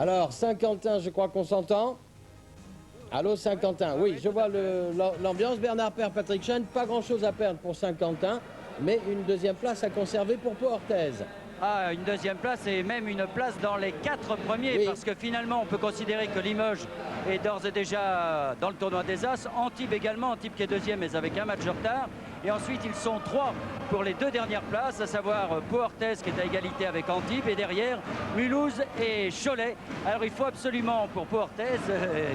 Alors, Saint-Quentin, je crois qu'on s'entend. Allô, Saint-Quentin. Oui, je vois l'ambiance. Bernard Père, Patrick Chen, pas grand-chose à perdre pour Saint-Quentin, mais une deuxième place à conserver pour Pau-Orthez. Ah, une deuxième place et même une place dans les 4 premiers, oui. Parce que finalement, on peut considérer que Limoges est d'ores et déjà dans le tournoi des As. Antibes également, Antibes qui est deuxième, mais avec un match de retard. Et ensuite, ils sont 3 pour les 2 dernières places, à savoir Pau-Orthez qui est à égalité avec Antibes. Et derrière, Mulhouse et Cholet. Alors, il faut absolument pour Pau-Orthez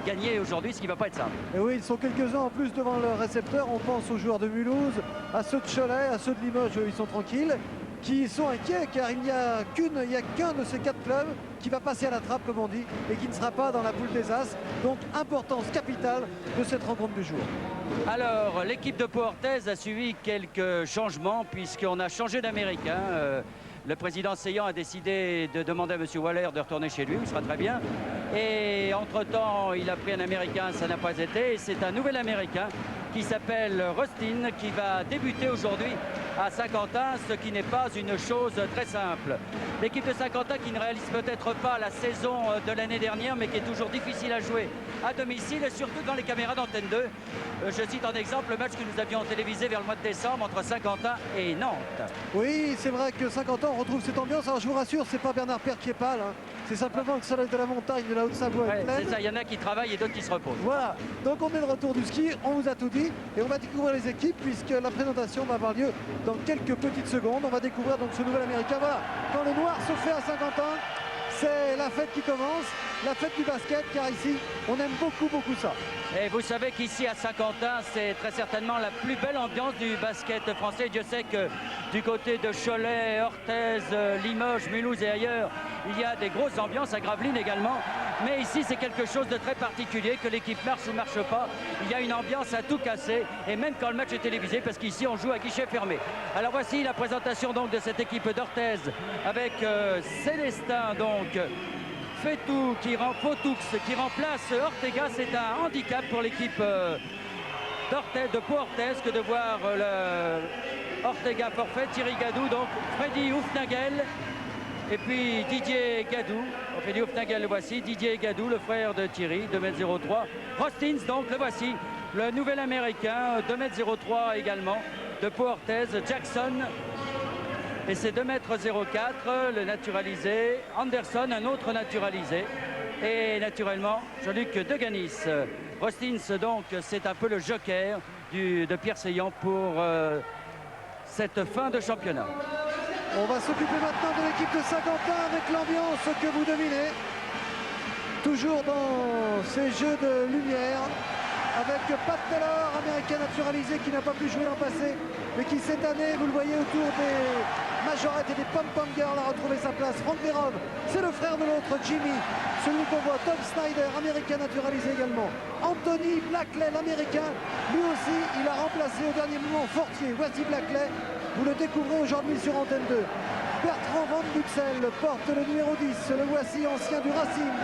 gagner aujourd'hui, ce qui ne va pas être simple. Et oui, ils sont quelques-uns en plus devant le récepteur. On pense aux joueurs de Mulhouse, à ceux de Cholet, à ceux de Limoges, ils sont tranquilles, qui sont inquiets car il n'y a qu'un de ces 4 clubs qui va passer à la trappe comme on dit et qui ne sera pas dans la poule des As. Donc importance capitale de cette rencontre du jour. Alors l'équipe de Pau-Orthez a suivi quelques changements puisqu'on a changé d'américain. Le président Seillan a décidé de demander à M. Waller de retourner chez lui, il sera très bien. Et entre-temps, il a pris un américain, ça n'a pas été. Et c'est un nouvel américain qui s'appelle Rostin qui va débuter aujourd'hui à Saint-Quentin, ce qui n'est pas une chose très simple. L'équipe de Saint-Quentin qui ne réalise peut-être pas la saison de l'année dernière, mais qui est toujours difficile à jouer à domicile et surtout dans les caméras d'Antenne 2. Je cite en exemple le match que nous avions télévisé vers le mois de décembre entre Saint-Quentin et Nantes. Oui, c'est vrai que Saint-Quentin, on retrouve cette ambiance. Alors je vous rassure, c'est pas Bernard Père qui est pâle, hein. C'est simplement que ça de la montagne de la Haute-Savoie est pleine. C'est ça, il y en a qui travaillent et d'autres qui se reposent. Voilà, donc on est de retour du ski, on vous a tout dit et on va découvrir les équipes puisque la présentation va avoir lieu dans quelques petites secondes. On va découvrir donc ce nouvel américain. Voilà, quand le noir se fait à Saint-Quentin, c'est la fête qui commence, la fête du basket, car ici on aime beaucoup ça. Et vous savez qu'ici à Saint-Quentin, c'est très certainement la plus belle ambiance du basket français. Dieu sait que du côté de Cholet, Orthez, Limoges, Mulhouse et ailleurs, il y a des grosses ambiances, à Gravelines également. Mais ici, c'est quelque chose de très particulier, que l'équipe marche ou ne marche pas. Il y a une ambiance à tout casser, et même quand le match est télévisé, parce qu'ici, on joue à guichet fermé. Alors voici la présentation donc de cette équipe d'Orthez, avec Célestin, donc, Fétou, Fotoux, qui remplace Ortega. C'est un handicap pour l'équipe de Pau-Orthez que de voir le Ortega forfait. Thierry Gadou, donc Freddy Houfnagel. Et puis Didier Gadou, Freddy Houfnagel le voici, Didier Gadou, le frère de Thierry, 2,03 m. Rostins, donc le voici, le nouvel américain, 2,03 m également, de Pau-Orthez, Jackson. Et c'est 2,04 m, le naturalisé. Anderson, un autre naturalisé. Et naturellement, Jean-Luc Deganis. Rostins, donc, c'est un peu le joker de Pierre Seillan pour cette fin de championnat. On va s'occuper maintenant de l'équipe de Saint-Quentin avec l'ambiance que vous devinez. Toujours dans ces jeux de lumière. Avec Pat Taylor, américain naturalisé qui n'a pas pu jouer l'an passé, mais qui cette année, vous le voyez, autour des majorettes et des pom-pom girls, a retrouvé sa place. Franck Vérov, c'est le frère de l'autre, Jimmy, celui qu'on voit. Tom Snyder, américain naturalisé également. Anthony Blackley, l'américain, lui aussi, il a remplacé au dernier moment Fortier. Voici Blackley, vous le découvrez aujourd'hui sur Antenne 2. Bertrand Van Buxel porte le numéro 10, le voici, ancien du Racing.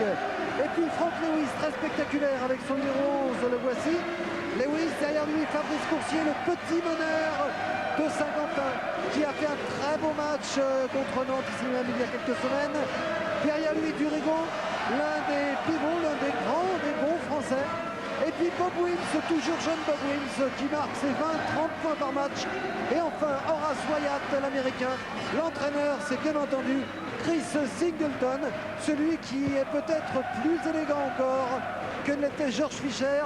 Et puis Franck Lewis, très spectaculaire avec son numéro 11, le voici. Lewis, derrière lui Fabrice Coursier, le petit meneur de Saint-Quentin, qui a fait un très beau match contre Nantes ici même il y a quelques semaines. Derrière lui Durigo, l'un des pivots, l'un des grands, des bons Français. Et puis Bob Wims, toujours jeune Bob Wims, qui marque ses 20-30 points par match. Et enfin Horace Wyatt, l'américain. L'entraîneur, c'est bien entendu Chris Singleton, celui qui est peut-être plus élégant encore que l'était Georges Fischer,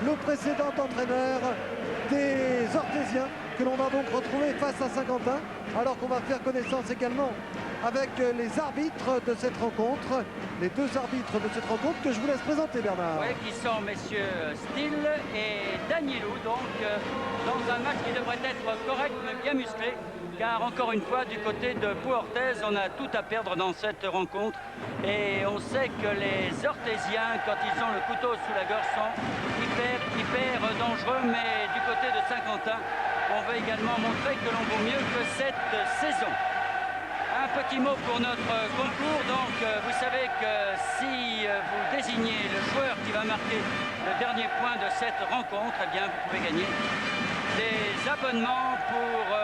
le précédent entraîneur des Orthésiens, que l'on va donc retrouver face à Saint-Quentin, alors qu'on va faire connaissance également avec les arbitres de cette rencontre, les 2 arbitres de cette rencontre que je vous laisse présenter, Bernard. Oui, qui sont messieurs Steele et Danielou, donc dans un match qui devrait être correct mais bien musclé, car encore une fois du côté de Pau-Orthez, on a tout à perdre dans cette rencontre et on sait que les Orthésiens, quand ils ont le couteau sous la gorge, sont hyper dangereux, mais du côté de Saint-Quentin, on veut également montrer que l'on vaut mieux que cette saison. Un petit mot pour notre concours. Donc, vous savez que si vous désignez le joueur qui va marquer le dernier point de cette rencontre, eh bien, vous pouvez gagner des abonnements pour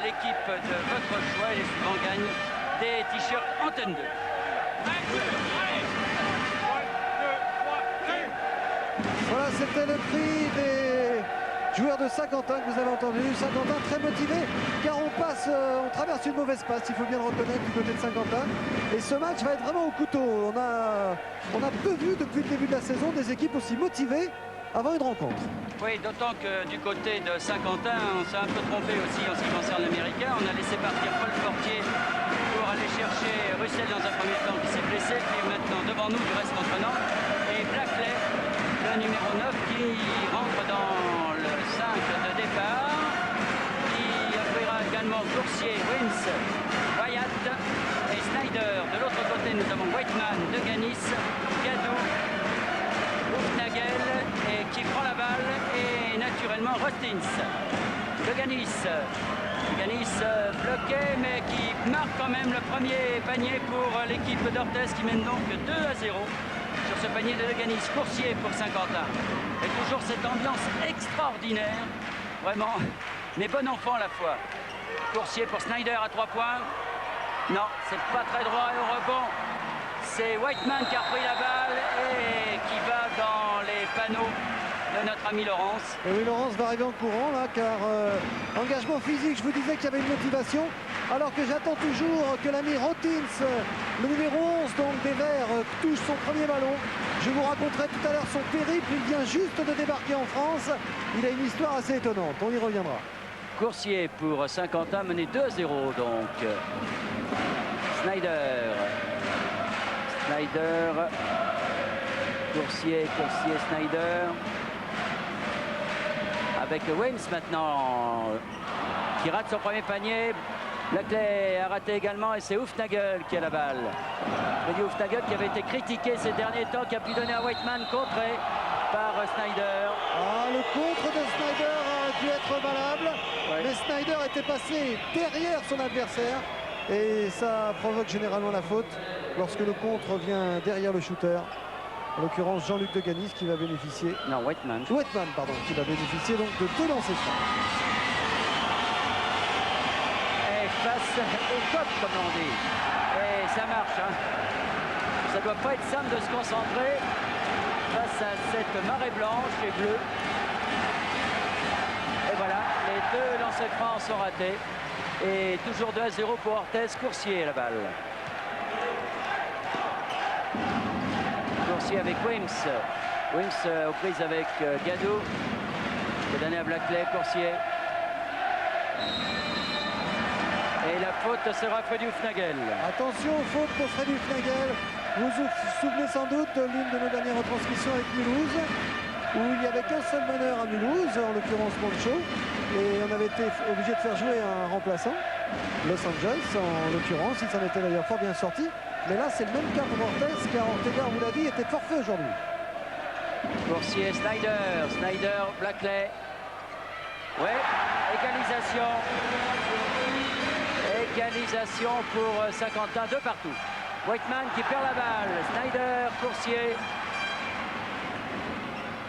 l'équipe de votre choix. Et les suivants gagnent des t-shirts Antenne 2. Voilà, c'était le cri des joueurs de Saint-Quentin que vous avez entendu. Saint-Quentin très motivé car on traverse une mauvaise passe, il faut bien le reconnaître, du côté de Saint-Quentin. Et ce match va être vraiment au couteau. On a peu vu depuis le début de la saison des équipes aussi motivées avant une rencontre. Oui, d'autant que du côté de Saint-Quentin, on s'est un peu trompé aussi en ce qui concerne l'Américain. On a laissé partir Paul Fortier pour aller chercher Russell dans un premier temps qui s'est blessé, qui est maintenant devant nous, du reste contre Nantes. Et Blackley, le numéro 9, qui rentre dans le 5 de départ, qui offrira également Coursier, Wins, Wyatt et Snyder. De l'autre côté, nous avons Whiteman, De Ganis, Gadou, Nagel et qui prend la balle et naturellement Rostins. De Ganis bloqué mais qui marque quand même le premier panier pour l'équipe d'Orthez qui mène donc 2-0 sur ce panier de Ganis. Coursier pour Saint-Quentin. Et toujours cette ambiance extraordinaire, vraiment, mais bon enfant à la fois. Coursier pour Snyder à 3 points. Non, c'est pas très droit et au rebond. C'est Whiteman qui a repris la balle et qui va dans les panneaux de notre ami Laurence. Et oui, Laurence va arriver en courant là, car engagement physique, je vous disais qu'il y avait une motivation, alors que j'attends toujours que l'ami Rotins, le numéro 11 donc des Verts, touche son premier ballon. Je vous raconterai tout à l'heure son périple, il vient juste de débarquer en France. Il a une histoire assez étonnante, on y reviendra. Coursier pour Saint-Quentin, mené 2-0 donc. Snyder, Coursier, Snyder. Avec Wems maintenant, qui rate son premier panier. Blackley a raté également et c'est Hufnagel qui a la balle. Freddy Hufnagel qui avait été critiqué ces derniers temps, qui a pu donner à Whiteman, contré par Snyder. Ah, le contre de Snyder aurait pu être valable, ouais. Mais Snyder était passé derrière son adversaire et ça provoque généralement la faute lorsque le contre vient derrière le shooter. En l'occurrence, Jean-Luc De Ganis qui va bénéficier. Non, Whiteman, pardon, qui va bénéficier donc de 2 lancers francs. Et face au cop, comme on dit. Et ça marche. Hein. Ça doit pas être simple de se concentrer face à cette marée blanche et bleue. Et voilà, les 2 lancers francs sont ratés. Et toujours 2-0 pour Orthez. Coursier à la balle. Coursier avec Wims. Wims aux prises avec Gadou. C'est donné à Blackley. Coursier. Et la faute sera Freddy Hufnagel. Attention, faute pour Freddy Hufnagel. Vous vous souvenez sans doute de l'une de nos dernières retransmissions avec Mulhouse, où il n'y avait qu'un seul meneur à Mulhouse, en l'occurrence Moncho, et on avait été obligé de faire jouer un remplaçant, Los Angeles en l'occurrence. Il s'en était d'ailleurs fort bien sorti. Mais là, c'est le même cas pour Orthez, car Ortega, on vous l'a dit, était de forfait aujourd'hui. Coursier, Snyder, Blackley. Ouais, égalisation pour Saint-Quentin, 2 partout. Whiteman qui perd la balle. Snyder,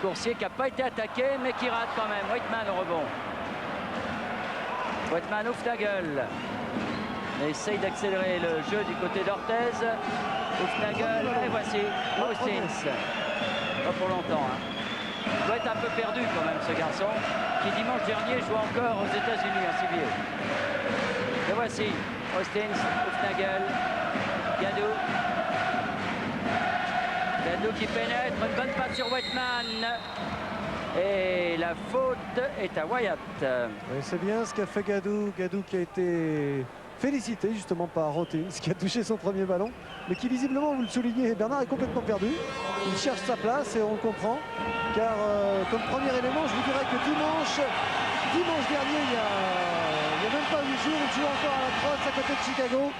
Coursier qui n'a pas été attaqué, mais qui rate quand même. Whiteman au rebond. Whiteman, Hufnagel. Essaye d'accélérer le jeu du côté d'Orthez. Hufnagel, et voici Rostins. Pas pour longtemps. Hein. Il doit être un peu perdu quand même ce garçon, qui dimanche dernier joue encore aux États-Unis en civil. Et voici Rostins, Hufnagel, Gadou. Gadou qui pénètre, une bonne passe sur Whiteman. Et la faute est à Wyatt. Et c'est bien ce qu'a fait Gadou. Gadou qui a été félicité justement par Rotins, qui a touché son premier ballon, mais qui visiblement, vous le soulignez, Bernard est complètement perdu. Il cherche sa place et on le comprend, car comme premier élément, je vous dirais que dimanche dernier, il y a même pas 8 jours, il joue encore à la Crosse à côté de Chicago.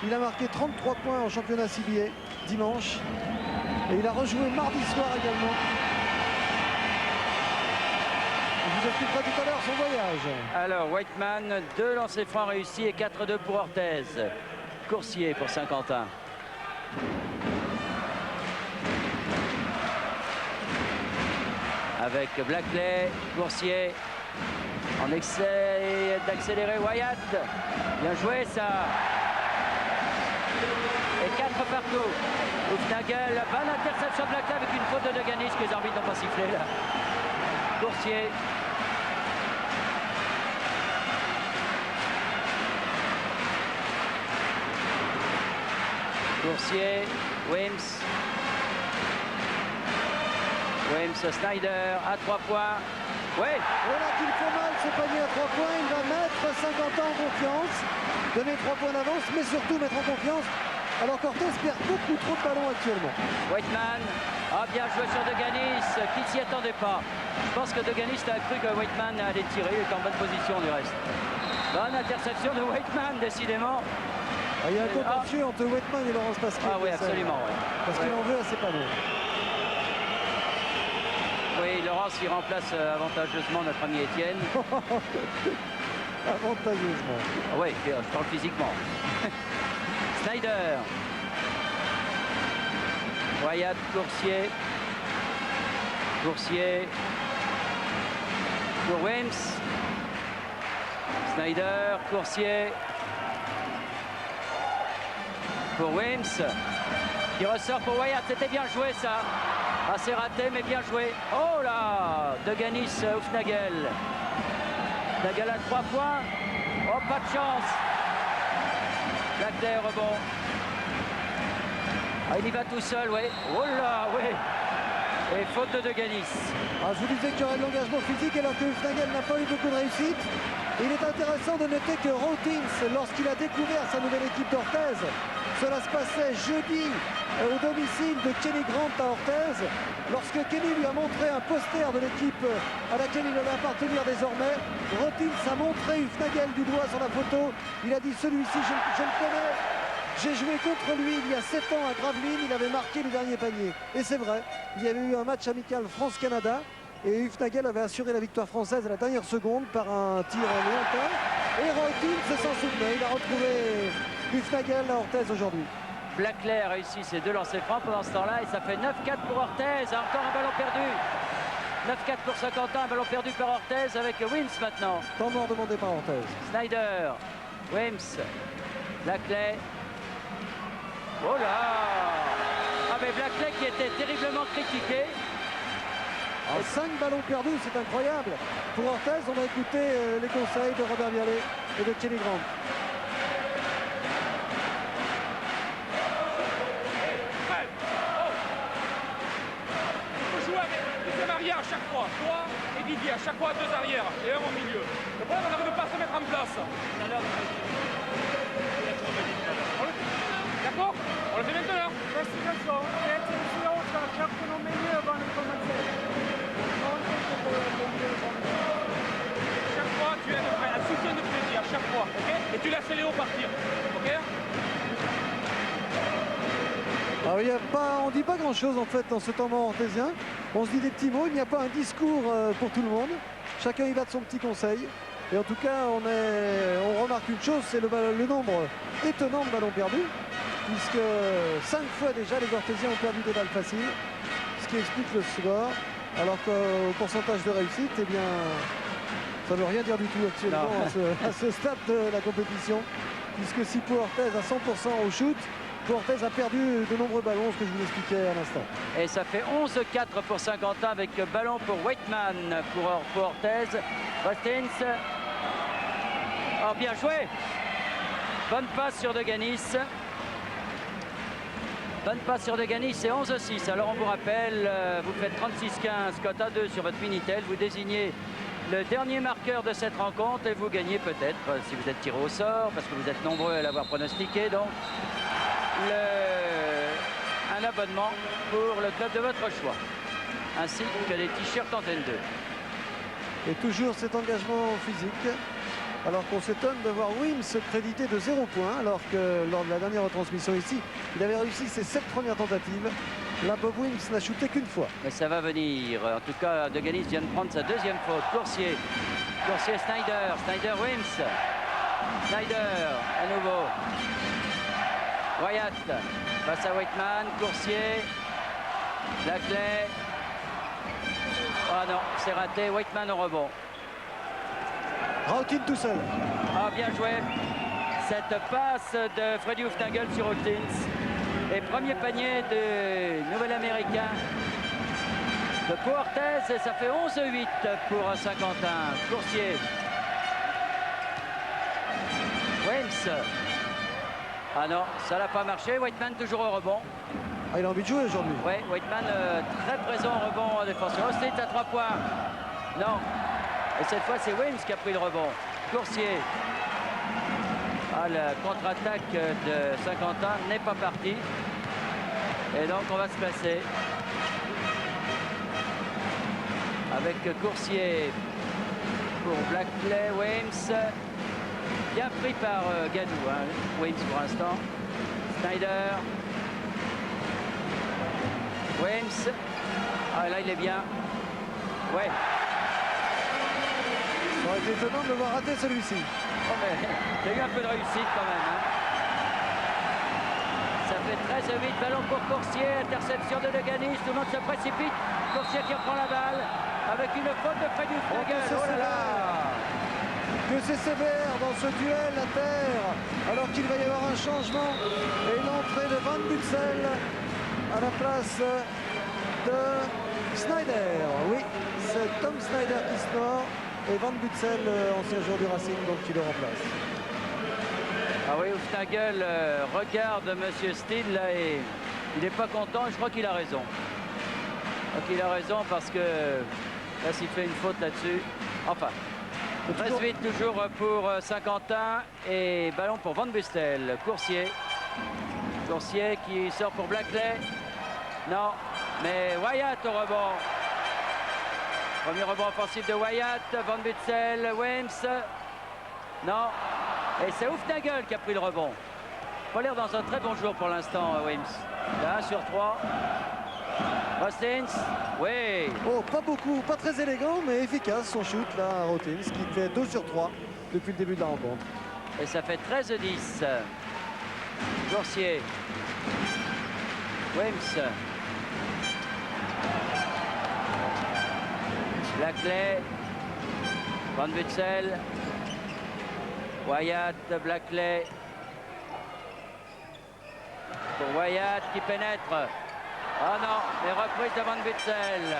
Il a marqué 33 points en championnat CBA dimanche, et il a rejoué mardi soir également. Je vous expliquerai tout à l'heure son voyage. Alors, Whiteman, 2 lancers francs réussis et 4-2 pour Orthez. Coursier pour Saint-Quentin. Avec Blackley, Coursier. On essaie d'accélérer Wyatt. Bien joué ça. Et 4 partout. Houfnagel, bonne interception de Blackley avec une faute de Deganis que les arbitres n'ont pas sifflé là. Coursier. Coursier, Wims. Wims, Snyder à 3 points. Oui. Voilà qu'il faut mal ce panier à 3 points. Il va mettre 50 ans en confiance. Donner 3 points d'avance, mais surtout mettre en confiance. Alors Cortez perd beaucoup trop de ballons actuellement. Whiteman a bien joué sur Deganis, qui ne s'y attendait pas. Je pense que Deganis a cru que Whiteman allait tirer, il est en bonne position du reste. Bonne interception de Whiteman, décidément. Ah, il y a un contentieux entre Whiteman et Laurence Pasquier. Ah oui, absolument. Ouais. Parce qu'il en veut à ses panneaux. Oui, Laurence qui remplace avantageusement notre ami Étienne. Avantageusement. Ah oui, je parle physiquement. Snyder. Wyatt, Coursier. Coursier. Pour Wims. Snyder, Coursier. Pour Wims. Qui ressort pour Wyatt. C'était bien joué ça. Assez raté, mais bien joué. Oh là, Deganis, Houfnagel. Houfnagel à 3 points. Oh, pas de chance. Blackley rebond. Ah, il y va tout seul, oui. Oh là, oui. Et faute de Deganis. Ah, je vous disais qu'il y aurait de l'engagement physique alors que Houfnagel n'a pas eu beaucoup de réussite. Il est intéressant de noter que Rautins, lorsqu'il a découvert sa nouvelle équipe d'Orthez, cela se passait jeudi au domicile de Kenny Grant à Orthez, lorsque Kenny lui a montré un poster de l'équipe à laquelle il allait appartenir désormais. Rautins a montré Houfnagel du doigt sur la photo. Il a dit celui-ci, je le connais. J'ai joué contre lui il y a 7 ans à Gravelines, il avait marqué le dernier panier. Et c'est vrai, il y avait eu un match amical France-Canada et Houfnagel avait assuré la victoire française à la dernière seconde par un tir lointain. Et Rautins s'en souvenait, il a retrouvé Houfnagel à Orthez aujourd'hui. Blackley a réussi ses 2 lancers francs pendant ce temps-là et ça fait 9-4 pour Orthez. Encore un ballon perdu. 9-4 pour Saint-Quentin, un ballon perdu par Orthez avec Wims maintenant. Temps mort demandé par Orthez. Snyder, Wims, Blackley. Oh là! Ah mais Blackley qui était terriblement critiqué. 5 ballons perdus, c'est incroyable. Pour Orthez, on a écouté les conseils de Robert Vialet et de Kenny Grant. À chaque fois, toi et Didier, à chaque fois 2 arrières et 1 au milieu. Le problème, on n'arrive pas à se mettre en place. D'accord? On le fait maintenant. Chaque fois, tu es un soutien de plaisir, chaque fois, ok? Et tu laisses Léo partir, ok? Alors, on ne dit pas grand-chose en fait dans ce temps mort orthésien. On se dit des petits mots, il n'y a pas un discours pour tout le monde. Chacun y va de son petit conseil. Et en tout cas, on remarque une chose, c'est le nombre étonnant de ballons perdus. Puisque 5 fois déjà, les Orthésiens ont perdu des balles faciles. Ce qui explique le score. Alors qu'au pourcentage de réussite, eh bien, ça ne veut rien dire du tout actuellement à ce stade de la compétition. Puisque si pour Orthez à 100% au shoot, Orthez a perdu de nombreux ballons, ce que je vous expliquais à l'instant. Et ça fait 11-4 pour Saint-Quentin avec ballon pour Whiteman pour Orthez. Bastins. Oh, bien joué. Bonne passe sur Deganis. Bonne passe sur Deganis, c'est 11-6. Alors on vous rappelle, vous faites 36-15, cote à 2 sur votre Minitel. Vous désignez le dernier marqueur de cette rencontre et vous gagnez peut-être, si vous êtes tiré au sort, parce que vous êtes nombreux à l'avoir pronostiqué, donc un abonnement pour le club de votre choix, ainsi que les t-shirts Antenne 2. Et toujours cet engagement physique, alors qu'on s'étonne de voir Wims crédité de 0 points, alors que lors de la dernière retransmission ici, il avait réussi ses 7 premières tentatives. Là, Bob Wims n'a shooté qu'une fois. Mais ça va venir. En tout cas, Deganis vient de prendre sa 2e faute. Coursier, Snyder, Wims. Snyder, à nouveau. Wyatt, face à Whiteman, Coursier, Blackley. Ah non, c'est raté, Whiteman au rebond. Rautins tout seul. Ah, bien joué. Cette passe de Freddy Houfnagel sur Rautins. Et premier panier du nouvel américain de Pau Orthez, et ça fait 11-8 pour Saint-Quentin. Coursier. Weems. Ah non, ça n'a pas marché. Whiteman toujours au rebond. Ah, il a envie de jouer aujourd'hui. Oui, Whiteman très présent au rebond en défenseur. Austin à 3 points. Non. Et cette fois, c'est Weems qui a pris le rebond. Coursier. Ah, la contre-attaque de Saint-Quentin n'est pas partie. Et donc, on va se placer. Avec Coursier pour Blackley. Weems. Bien pris par Gadou. Hein. Weems pour l'instant. Snyder. Weems. Ah, là, il est bien. Ouais. Ça aurait été étonnant de le voir rater celui-ci. Oh, mais il y a eu un peu de réussite quand même. Hein. Ça fait 13-8. Ballon pour Coursier. Interception de Deganis. Tout le monde se précipite. Coursier qui reprend la balle. Avec une faute de Freddy Flagel. Oh là là. Que c'est sévère dans ce duel à terre, alors qu'il va y avoir un changement et l'entrée de Van Butsel à la place de Snyder. Oui, c'est Tom Snyder qui score et Van Butsel, ancien joueur du Racing, donc qui le remplace. Ah oui, Oufnagel regarde Monsieur Steele là et il n'est pas content et je crois qu'il a raison. Je crois qu'il a raison parce que là s'il fait une faute là-dessus, enfin. 13-8 toujours pour Saint-Quentin et ballon pour Van Bustel. Coursier. Coursier qui sort pour Blackley. Non, mais Wyatt au rebond. Premier rebond offensif de Wyatt. Van Bustel, Weems. Non. Et c'est Oufnagel qui a pris le rebond. Pas l'air dans un très bon jour pour l'instant, Weems. Là, 1 sur 3. Rostins, oui. Oh, pas beaucoup, pas très élégant, mais efficace son shoot là à Rostins, qui fait 2 sur 3 depuis le début de la rencontre. Et ça fait 13-10. Coursier. Weems. Blackley. Van Butsel. Wyatt, Blackley. Pour Wyatt qui pénètre. Ah non, les reprises de Van Butsel.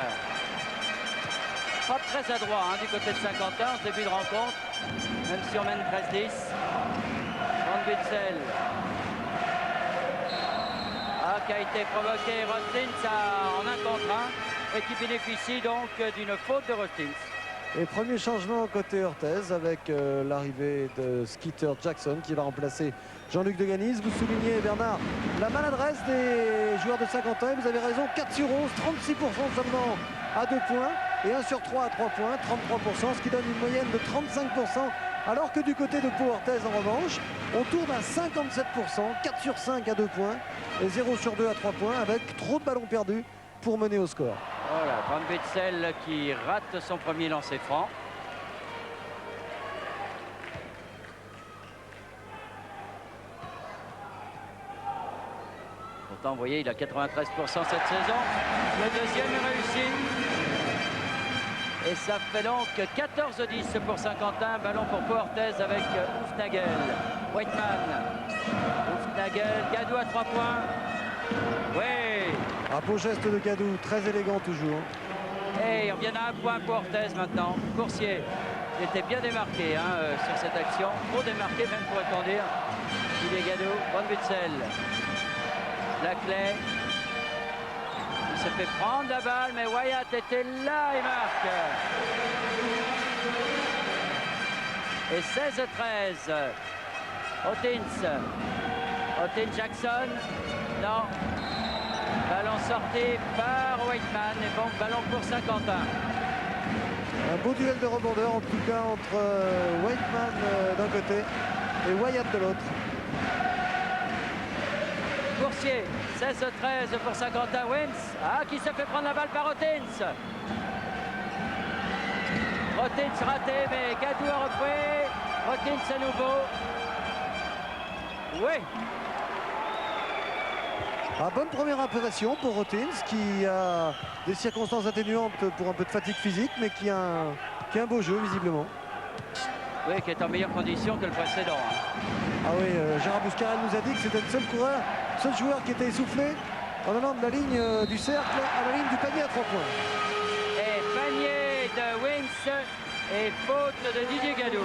Pas très adroit hein, du côté de Saint-Quentin en début de rencontre, même si on mène 13-10. Van Butsel. Ah, qui a été provoqué Rostins en 1 contre 1 et qui bénéficie donc d'une faute de Rostins. Et premier changement côté Orthez avec l'arrivée de Skeeter Jackson qui va remplacer Jean-Luc Deganis. Vous soulignez, Bernard, la maladresse des joueurs de Saint-Quentin. Vous avez raison, 4 sur 11, 36% seulement à 2 points et 1 sur 3 à 3 points, 33%, ce qui donne une moyenne de 35%. Alors que du côté de Pau Orthez, en revanche, on tourne à 57%, 4 sur 5 à 2 points et 0 sur 2 à 3 points avec trop de ballons perdus pour mener au score. Voilà, Van Butsel qui rate son premier lancer franc. Pourtant, vous voyez, il a 93% cette saison. Le deuxième est réussi. Et ça fait donc 14-10 pour Saint-Quentin. Ballon pour Pau Orthez avec Oufnagel. Whiteman. Oufnagel, Gadou à 3 points. Oui. Un beau geste de Gadou, très élégant toujours. Et on vient à 1 point pour Orthez maintenant. Coursier, il était bien démarqué hein, sur cette action. Trop démarqué même pourrait-on dire. Il est Gadou, Van Butsel. Blackley. Il se fait prendre la balle, mais Wyatt était là et marque. Et 16-13. Rostins. Rostins Jackson. Non. Ballon sorti par Whiteman et bon ballon pour Saint-Quentin. Un beau duel de rebondeurs en tout cas entre Whiteman d'un côté et Wyatt de l'autre. Coursier, 16-13 pour Saint-Quentin. Weems, qui se fait prendre la balle par Rostins. Rostins raté, mais Gadou a repris. Rostins à nouveau. Oui. Bonne première impression pour Rostins qui a des circonstances atténuantes pour un peu de fatigue physique, mais qui a un beau jeu visiblement. Oui, qui est en meilleure condition que le précédent. Hein. Ah oui, Gérard Bouscarel nous a dit que c'était le seul joueur qui était essoufflé en allant de la ligne du cercle à la ligne du panier à 3 points. Et panier de Wims et faute de Didier Gadou.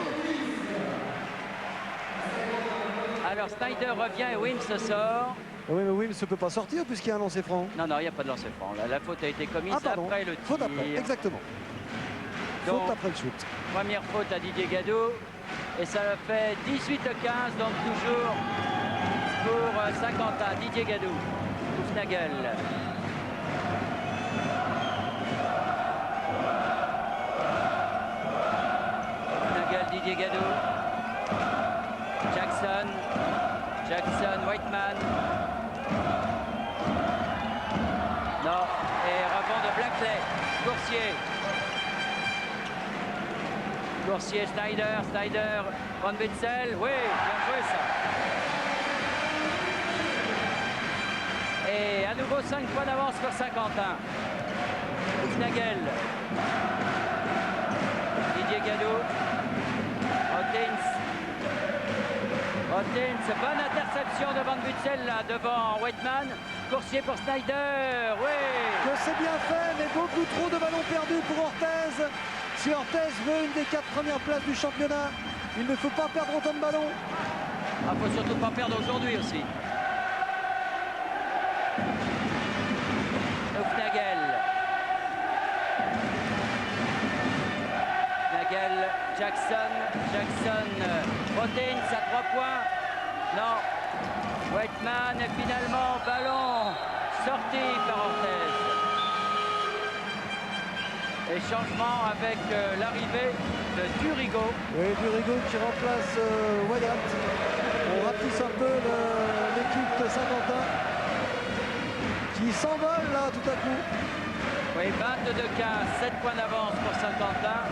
Alors Snyder revient et Wims sort. Oui, mais Wims ne peut pas sortir puisqu'il y a un lancer franc. Non, il n'y a pas de lancer franc. La faute a été commise après le tir. Faute après, exactement. Donc, faute après le shoot. Première faute à Didier Gadou. Et ça fait 18-15, donc toujours pour Saint-Quentin. Didier Gadou, Hufnagel. Hufnagel, Didier Gadou. Jackson, Whiteman. Non, et rebond de Blackley. Coursier, Snyder, Van Witzel. Oui, bien joué ça. Et à nouveau 5 points d'avance pour Saint-Quentin. Hufnagel. Didier Gadou. Rottins, bonne interception de Van Witzel là devant Whiteman. Coursier pour Snyder, oui. Que c'est bien fait, mais beaucoup trop de ballons perdus pour Orthez. Si Orthez veut une des 4 premières places du championnat, il ne faut pas perdre autant de ballons. Il ne faut surtout pas perdre aujourd'hui aussi. Hufnagel. Jackson, Rottins à 3 points. Non. Whiteman, finalement, ballon sorti par Orthez. Et changement avec l'arrivée de Durigo. Oui, Durigo qui remplace Wyatt. On rapetisse un peu l'équipe de Saint-Quentin qui s'envole là tout à coup. Oui, 22-15, 7 points d'avance pour Saint-Quentin.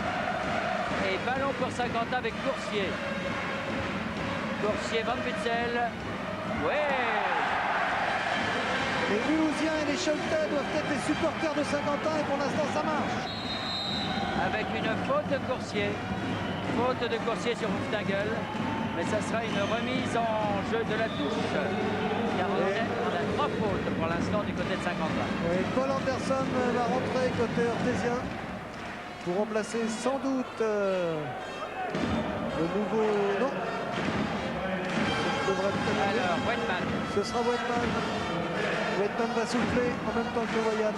Et ballon pour Saint-Quentin avec Coursier. Van Witzel. Oui. Les Mulhousiens et les Choletais doivent être les supporters de Saint-Quentin et pour l'instant ça marche. Avec une faute de Coursier. Faute de Coursier sur Hufnagel. Mais ça sera une remise en jeu de la touche. Car on a 3 fautes pour l'instant du côté de Saint-Quentin. Oui, Paul Anderson va rentrer côté orthésien pour remplacer sans doute le nouveau... Non. Alors, Whiteman. Ce sera Whiteman. Whiteman va souffler en même temps que Wyatt.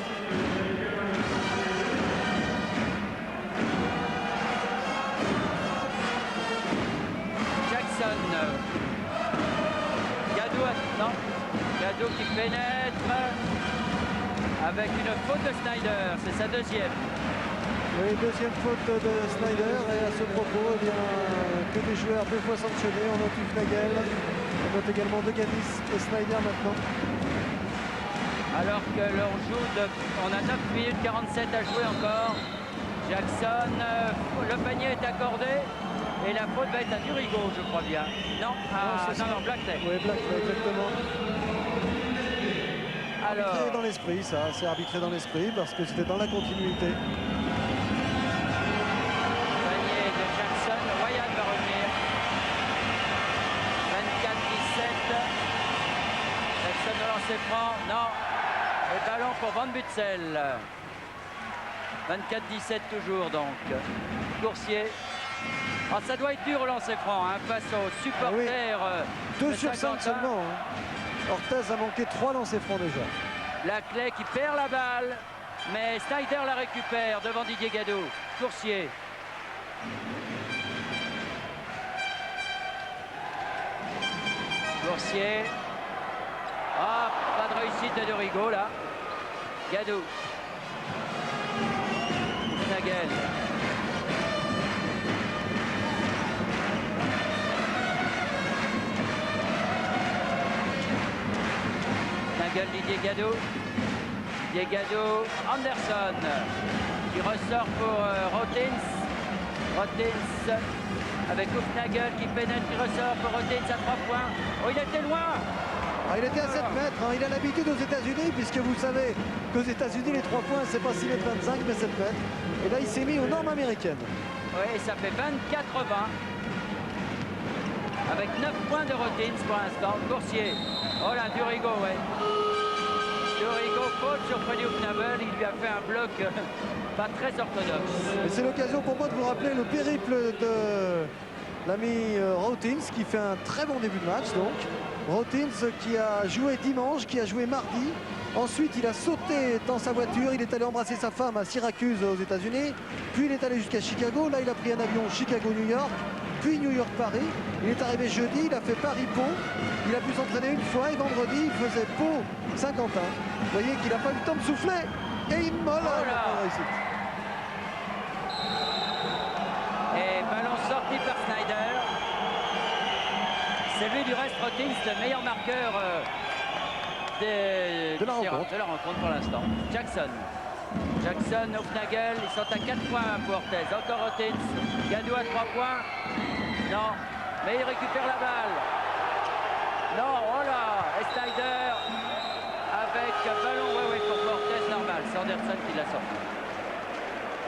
Jackson. Gadou qui pénètre avec une faute de Snyder. C'est sa deuxième. Oui, deuxième faute de Snyder. Et à ce propos, eh bien, que des joueurs 2 fois sanctionnés. On note Hufnagel. On note également De Ganis et Snyder maintenant. Alors que l'on joue, on a 9 minutes 47 à jouer encore. Jackson, le panier est accordé. Et la faute va être à Durigo, je crois bien. Non, non, Blackley. Oui, Blackley, exactement. Alors... Arbitré dans l'esprit, ça. C'est arbitré dans l'esprit parce que c'était dans la continuité. Panier de Jackson. Wyatt va revenir. 24-17. Jackson de lancer franc. Non. Et ballon pour Van Witzel. 24-17 toujours donc. Coursier. Oh, ça doit être dur au lancer franc, hein, face aux supporters. Ah oui. 2 sur 5 seulement. Hein. Orthez a manqué 3 lancers francs déjà. Laclais qui perd la balle, mais Snyder la récupère devant Didier Gadou. Coursier. Ah, pas de réussite de Durigo là. Gadou. Hufnagel. Didier Gadou, Anderson qui ressort pour Rottins avec Hufnagel qui pénètre, qui ressort pour Rottins à 3 points. Oh, il était loin. Ah, il était à 7 mètres, hein. Il a l'habitude aux États-Unis puisque vous savez qu'aux États-Unis les 3 points c'est pas 6 mètres 25 mais 7 mètres. Et là il s'est mis aux normes américaines. Oui, ça fait 24-20. avec 9 points de Rotins pour l'instant. Coursier. Oh là, Durigo, ouais. Durigo, faute sur Freddy Hoopnabel. Il lui a fait un bloc pas très orthodoxe. Et c'est l'occasion pour moi de vous rappeler le périple de l'ami Rotins qui fait un très bon début de match. Donc Rotins qui a joué dimanche, qui a joué mardi. Ensuite, il a sauté dans sa voiture. Il est allé embrasser sa femme à Syracuse aux États-Unis. Puis il est allé jusqu'à Chicago. Là, il a pris un avion Chicago-New York. Puis New York-Paris. Il est arrivé jeudi. Il a fait Paris-Pau. Il a pu s'entraîner une fois. Et vendredi, il faisait Pau-Saint-Quentin. Vous voyez qu'il n'a pas eu le temps de souffler. Et il molle la réussite. Et ballon sorti par Snyder. C'est lui du reste Rotins, le meilleur marqueur de la rencontre pour l'instant. Jackson, Hoopnagel, ils sont à 4 points pour Orthez. Encore Rotins, Gadou à 3 points. Non, mais il récupère la balle. Non, oh là, et Snyder avec ballon, ouais, pour Orthez, normal. C'est Anderson qui l'a sorti.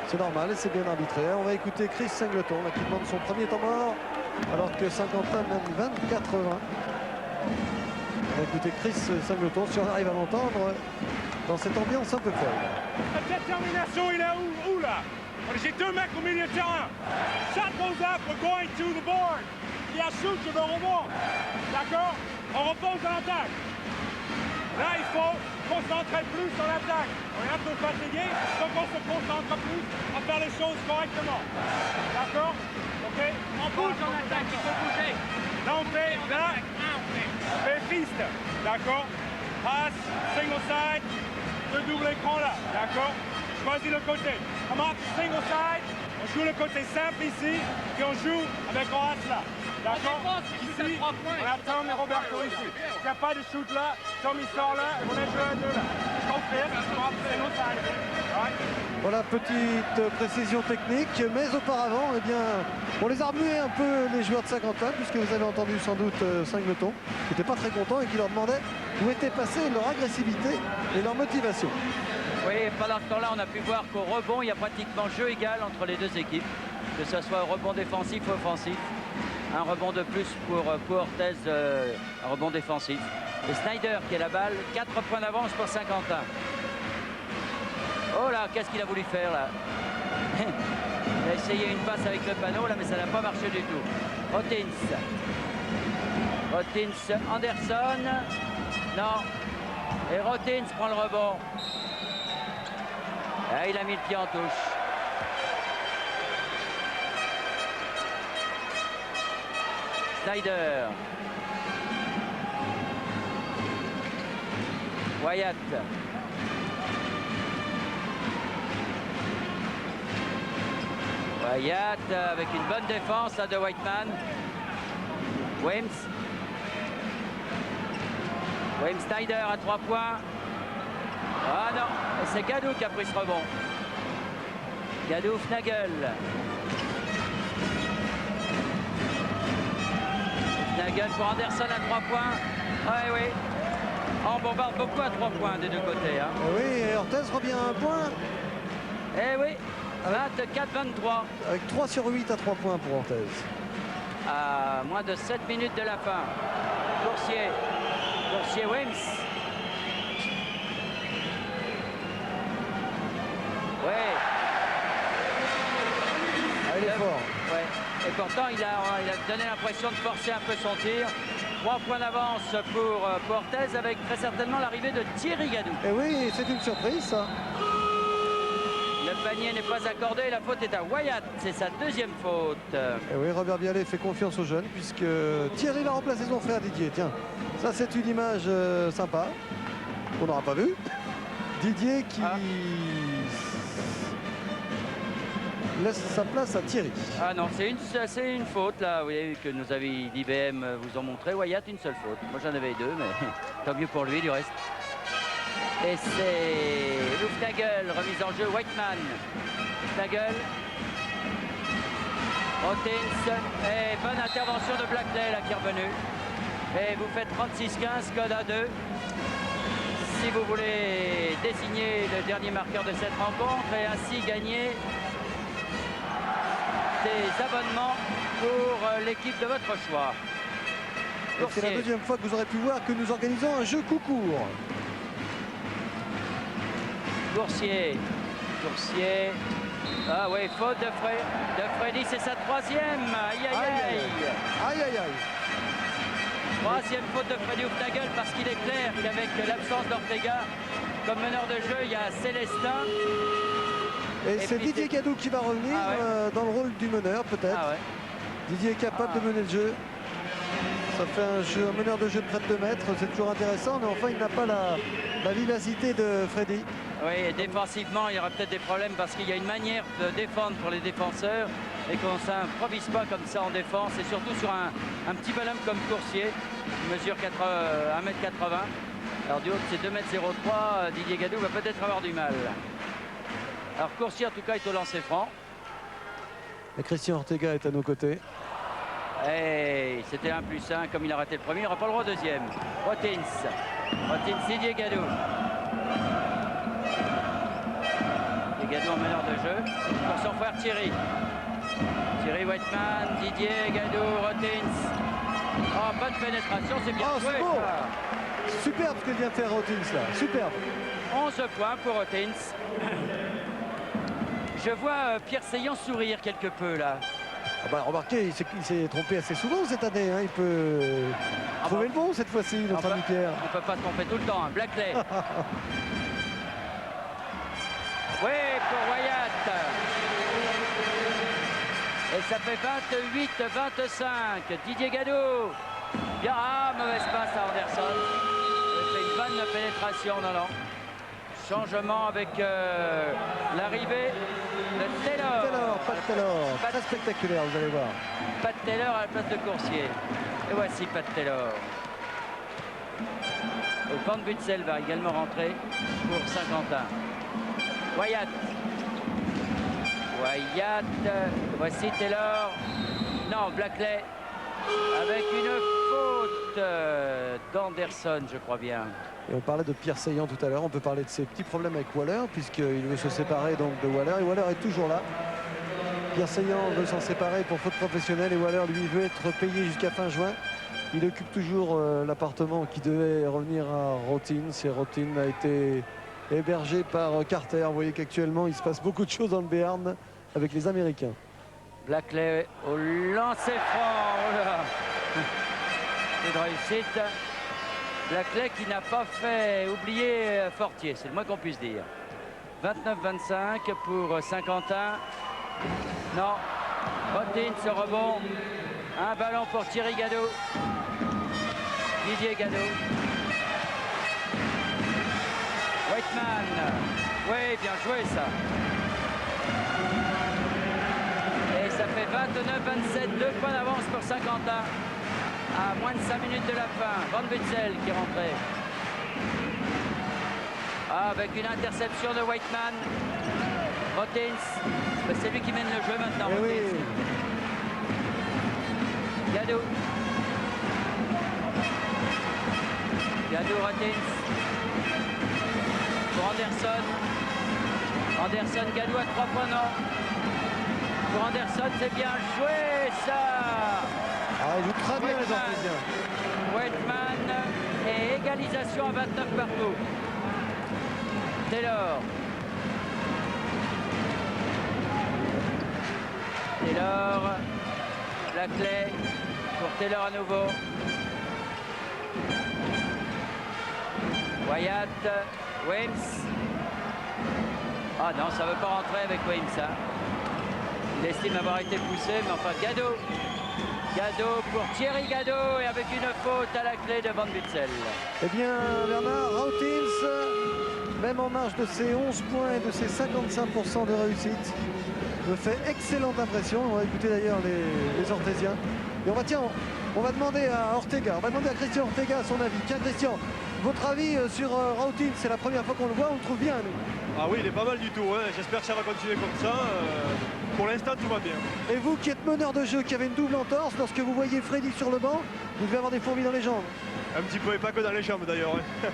C'est normal et c'est bien arbitré. On va écouter Chris Singleton qui demande son premier temps mort alors que Saint-Quentin mène 24-20. On va écouter Chris Singleton si on arrive à l'entendre dans cette ambiance un peu folle. La détermination, il est où là? J'ai 2 mecs au milieu de terrain. Shot goes up, we're going to the board. Il y a shoot sur le rebond. D'accord? On repose à l'attaque. Là, il faut concentrer plus sur l'attaque. On est un peu fatigué, donc on se concentre plus à faire les choses correctement. D'accord? Ok? On bouge en attaque, il faut bouger. Là, on fait piste. D'accord? Passe, single side, le double écran là. D'accord? Choisis le côté. On marque single side, on joue le côté simple ici, puis on joue avec Horace là. D'accord? Ici, on a Tom et Roberto ici. Il n'y a pas de shoot là, Tom il sort là, et on est joué à 2 là. Je confirme, on va faire single side. Voilà, petite précision technique, mais auparavant, eh bien, on les a remués un peu les joueurs de Saint-Quentin, puisque vous avez entendu sans doute Singleton, qui n'était pas très content et qui leur demandait où était passée leur agressivité et leur motivation. Oui, pendant ce temps-là, on a pu voir qu'au rebond, il y a pratiquement jeu égal entre les deux équipes, que ce soit au rebond défensif ou offensif. Un rebond de plus pour Orthez, un rebond défensif. Et Snyder qui a la balle, 4 points d'avance pour Saint-Quentin. Oh là, qu'est-ce qu'il a voulu faire là? Il a essayé une passe avec le panneau là, mais ça n'a pas marché du tout. Rotins, Anderson, non. Et Rotins prend le rebond. Ah, il a mis le pied en touche. Snyder. Wyatt. Wyatt avec une bonne défense là, de Whiteman. Wims. Snyder à 3 points. Ah non, c'est Gadou qui a pris ce rebond. Gadou, Hoopnagel. Hoopnagel pour Anderson à 3 points. Ouais, oui. On bombarde beaucoup à 3 points des deux côtés. Hein. Et oui, et Orthez revient à 1 point. Eh oui, 24-23. Avec 3 sur 8 à 3 points pour Orthez. À moins de 7 minutes de la fin. Coursier Wims. Ouais. Ah, il est fort. Ouais. Et pourtant, il a donné l'impression de forcer un peu son tir. 3 points d'avance pour Orthez avec très certainement l'arrivée de Thierry Gadou. Et oui, c'est une surprise ça. Le panier n'est pas accordé, la faute est à Wyatt, c'est sa 2e faute. Et oui, Robert Bialet fait confiance aux jeunes puisque Thierry va remplacer son frère Didier. Tiens, ça c'est une image sympa qu'on n'aura pas vue. Didier qui laisse sa place à Thierry. Ah non, c'est une faute là, vous voyez que nos amis d'IBM vous ont montré. Wyatt, une seule faute. Moi j'en avais 2, mais tant mieux pour lui du reste. Et c'est Hoopnagel, remise en jeu, Whiteman. Hoopnagel. Rotins. Et bonne intervention de Blackley là qui est revenu. Et vous faites 36-15, code à 2. Si vous voulez désigner le dernier marqueur de cette rencontre et ainsi gagner des abonnements pour l'équipe de votre choix. C'est la deuxième fois que vous aurez pu voir que nous organisons un jeu coup court. Coursier. Ah oui, faute de Freddy, c'est sa troisième. Aïe, aïe, aïe. Aïe, aïe, aïe. Troisième faute de Freddy Houfnagel, parce qu'il est clair qu'avec l'absence d'Ortega comme meneur de jeu, il y a Célestin. Et c'est Didier Gadou qui va revenir dans le rôle du meneur, peut-être. Ah ouais. Didier est capable de mener le jeu. Ça fait un meneur de jeu de près de 2 mètres. C'est toujours intéressant, mais enfin, il n'a pas la vivacité de Freddy. Oui, et défensivement, il y aura peut-être des problèmes parce qu'il y a une manière de défendre pour les défenseurs et qu'on ne s'improvise pas comme ça en défense, et surtout sur un petit bonhomme comme Coursier, qui mesure 1m80. Alors du haut de ses 2m03, Didier Gadou va peut-être avoir du mal. Alors Coursier, en tout cas, est au lancer franc. Et Christian Ortega est à nos côtés. Et c'était 1+1, comme il a raté le premier, il n'aura pas le droit au deuxième. Rotins, Didier Gadou. Gadou en meneur de jeu pour son frère Thierry. Thierry Whiteman, Didier Gadou, Rotins. Oh, bonne pénétration, c'est bien joué. C'est beau. Superbe ce que vient faire Rotins là, superbe. 11 points pour Rotins. Je vois Pierre Seillant sourire quelque peu là. Ah bah, remarquez, il s'est trompé assez souvent cette année. Hein. Il peut trouver le bon cette fois-ci, notre ami Pierre. On ne peut pas se tromper tout le temps, hein. Blackley. Oui, pour Wyatt. Et ça fait 28-25. Didier Gadou. Bien, mauvaise passe à Anderson. Il fait une bonne pénétration, non. Changement avec l'arrivée de Taylor. Pas de Taylor. Très spectaculaire, vous allez voir. Pat Taylor à la place de Coursier. Et voici Pat Taylor. Van Butzel va également rentrer pour Saint-Quentin. Wyatt, voici Taylor, non, Blackley, avec une faute d'Anderson, je crois bien. Et on parlait de Pierre Seillant tout à l'heure, on peut parler de ses petits problèmes avec Waller, puisqu'il veut se séparer donc de Waller, et Waller est toujours là. Pierre Seillant veut s'en séparer pour faute professionnelle, et Waller, lui, veut être payé jusqu'à fin juin. Il occupe toujours l'appartement qui devait revenir à Rotins, et Rotins a été hébergé par Carter. Vous voyez qu'actuellement il se passe beaucoup de choses dans le Béarn avec les Américains. Blackley au lancer franc. Oh là. C'est de réussite. Blackley qui n'a pas fait oublier Fortier, c'est le moins qu'on puisse dire. 29-25 pour Saint-Quentin. Non, Rotins ce rebond. Un ballon pour Thierry Gadou. Didier Gadou. Whiteman. Oui, bien joué ça. Et ça fait 29-27, 2 points d'avance pour Saint-Quentin. À moins de 5 minutes de la fin. Van Butzel qui est rentré. Avec une interception de Whiteman. Rotins. C'est lui qui mène le jeu maintenant. Oui. Gadou. Rotins. Pour Anderson. Gadou à 3 points, non. Pour Anderson, c'est bien joué, ça. Il joue très bien les Artésiens. Whiteman et égalisation à 29 partout. Taylor. Blackley. Pour Taylor à nouveau. Wyatt. Weems. Ah non, ça ne veut pas rentrer avec Weems. Hein. Il estime avoir été poussé, mais enfin Gadou pour Thierry Gadou, et avec une faute à la clé de Van Butzel. Eh bien, Bernard, Rotins, même en marge de ses 11 points et de ses 55% de réussite, me fait excellente impression. On va écouter d'ailleurs les Ortésiens. Et on va demander à Ortega, on va demander à Christian Ortega son avis. Tiens Christian, votre avis sur Rotins, c'est la première fois qu'on le voit, on le trouve bien nous. Ah oui, il est pas mal du tout, hein. J'espère que ça va continuer comme ça. Pour l'instant, tout va bien. Et vous qui êtes meneur de jeu, qui avez une double entorse, lorsque vous voyez Freddy sur le banc, vous devez avoir des fourmis dans les jambes. Un petit peu, et pas que dans les jambes d'ailleurs. Hein.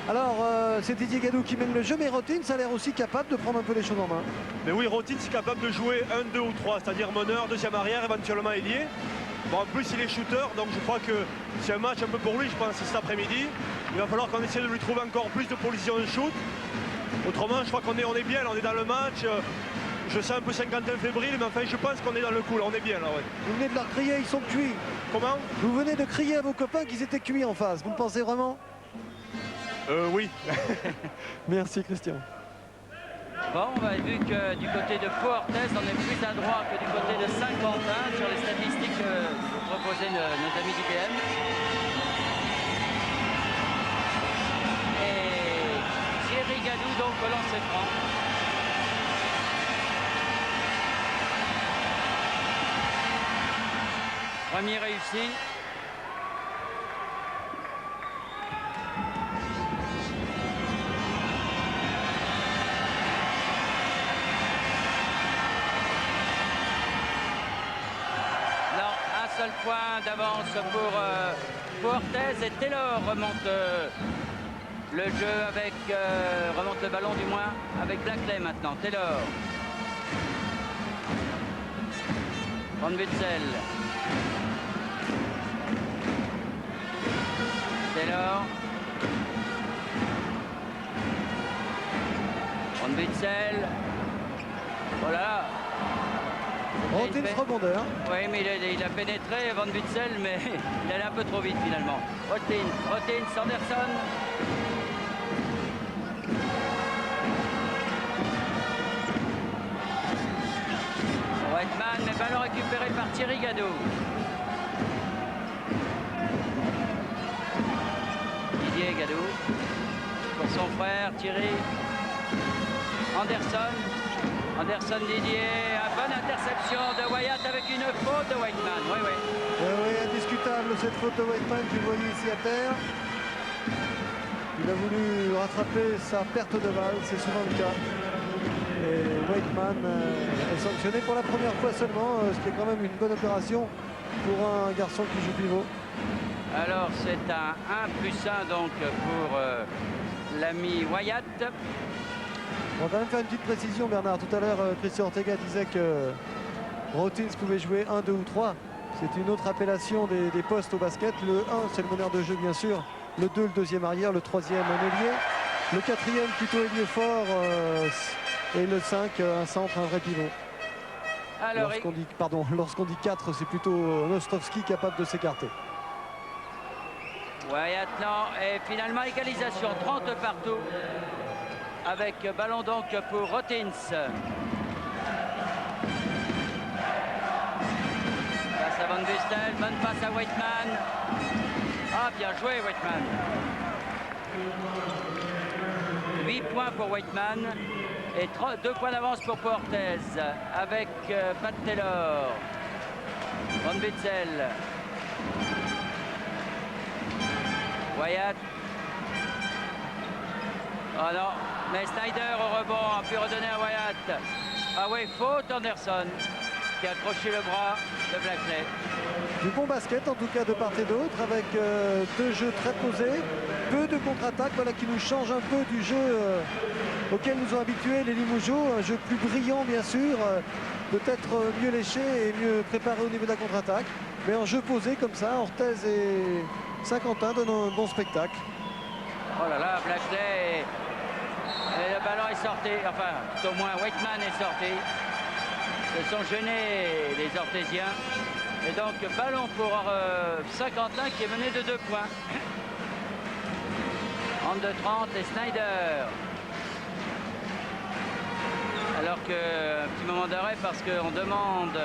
Alors, c'est Didier Gadou qui mène le jeu, mais Rotins a l'air aussi capable de prendre un peu les choses en main. Mais oui, Rotins est capable de jouer 1, 2 ou 3, c'est-à-dire meneur, deuxième arrière, éventuellement ailier. Bon, en plus, il est shooter, donc je crois que c'est un match un peu pour lui, je pense, cet après-midi. Il va falloir qu'on essaie de lui trouver encore plus de positions de shoot. Autrement, je crois qu'on est bien, là, on est dans le match. Je sens un peu 51 fébrile, mais enfin, je pense qu'on est dans le coup, là, on est bien, là, ouais. Vous venez de leur crier, ils sont cuits. Comment? Vous venez de crier à vos copains qu'ils étaient cuits en face. Vous le pensez vraiment? Oui. Merci, Christian. Bon, on a vu que du côté de Pau Orthez, on est plus à droite que du côté de Saint-Quentin sur les statistiques que nous proposaient nos amis du PM. Et Thierry Gadou donc au lancer franc. Premier réussi. Seul point d'avance pour Orthez, et Taylor remonte le jeu avec remonte le ballon du moins avec Blackley maintenant. Taylor, Van Witzel, Taylor, Van Witzel, voilà. Rotins rebondeur. Oui, mais il a pénétré Van Witzel, mais il allait un peu trop vite finalement. Rotins, Anderson. Whiteman, mais ballon récupéré par Thierry Gadou. Didier Gadou pour son frère Thierry. Anderson Didier, une bonne interception de Wyatt avec une faute de Whiteman. Oui, oui. Oui, indiscutable cette faute de Whiteman que vous voyez ici à terre. Il a voulu rattraper sa perte de balle, c'est souvent le cas. Et Whiteman est sanctionné pour la première fois seulement, ce qui est quand même une bonne opération pour un garçon qui joue pivot. Alors c'est un 1+1 donc pour l'ami Wyatt. On va quand même faire une petite précision, Bernard. Tout à l'heure, Christian Ortega disait que Rotins pouvait jouer 1, 2 ou 3. C'est une autre appellation des postes au basket. Le 1, c'est le meneur de jeu, bien sûr. Le 2, le deuxième arrière. Le 3e, un ailier. Le 4e, plutôt ailier fort. Et le 5, un centre, un vrai pivot. Lorsqu'on dit 4, c'est plutôt Nostrovski capable de s'écarter. Wyatt, non. Et finalement, égalisation. 30 partout. Avec ballon donc pour Rotins. Passe à Van Witzel, bonne passe à Whiteman. Ah, bien joué Whiteman. 8 points pour Whiteman et 2 points d'avance pour Pau Orthez avec Pat Taylor. Van Witzel. Wyatt. Oh non. Mais Snyder au rebond a pu redonner à Wyatt. Ah oui, faute Anderson qui a accroché le bras de Blackley. Du bon basket en tout cas de part et d'autre avec deux jeux très posés, peu de contre-attaque, voilà qui nous change un peu du jeu auquel nous ont habitués les Limougeaux, un jeu plus brillant bien sûr, peut-être mieux léché et mieux préparé au niveau de la contre-attaque, mais en jeu posé comme ça, Orthez et Saint-Quentin donnent un bon spectacle. Oh là là, Blackley. Et le ballon est sorti, enfin, au moins Whiteman est sorti. Se sont gênés les Orthésiens. Et donc, ballon pour Saint-Quentin qui est mené de 2 points. En 2-30 et Snyder. Alors que, un petit moment d'arrêt parce qu'on demande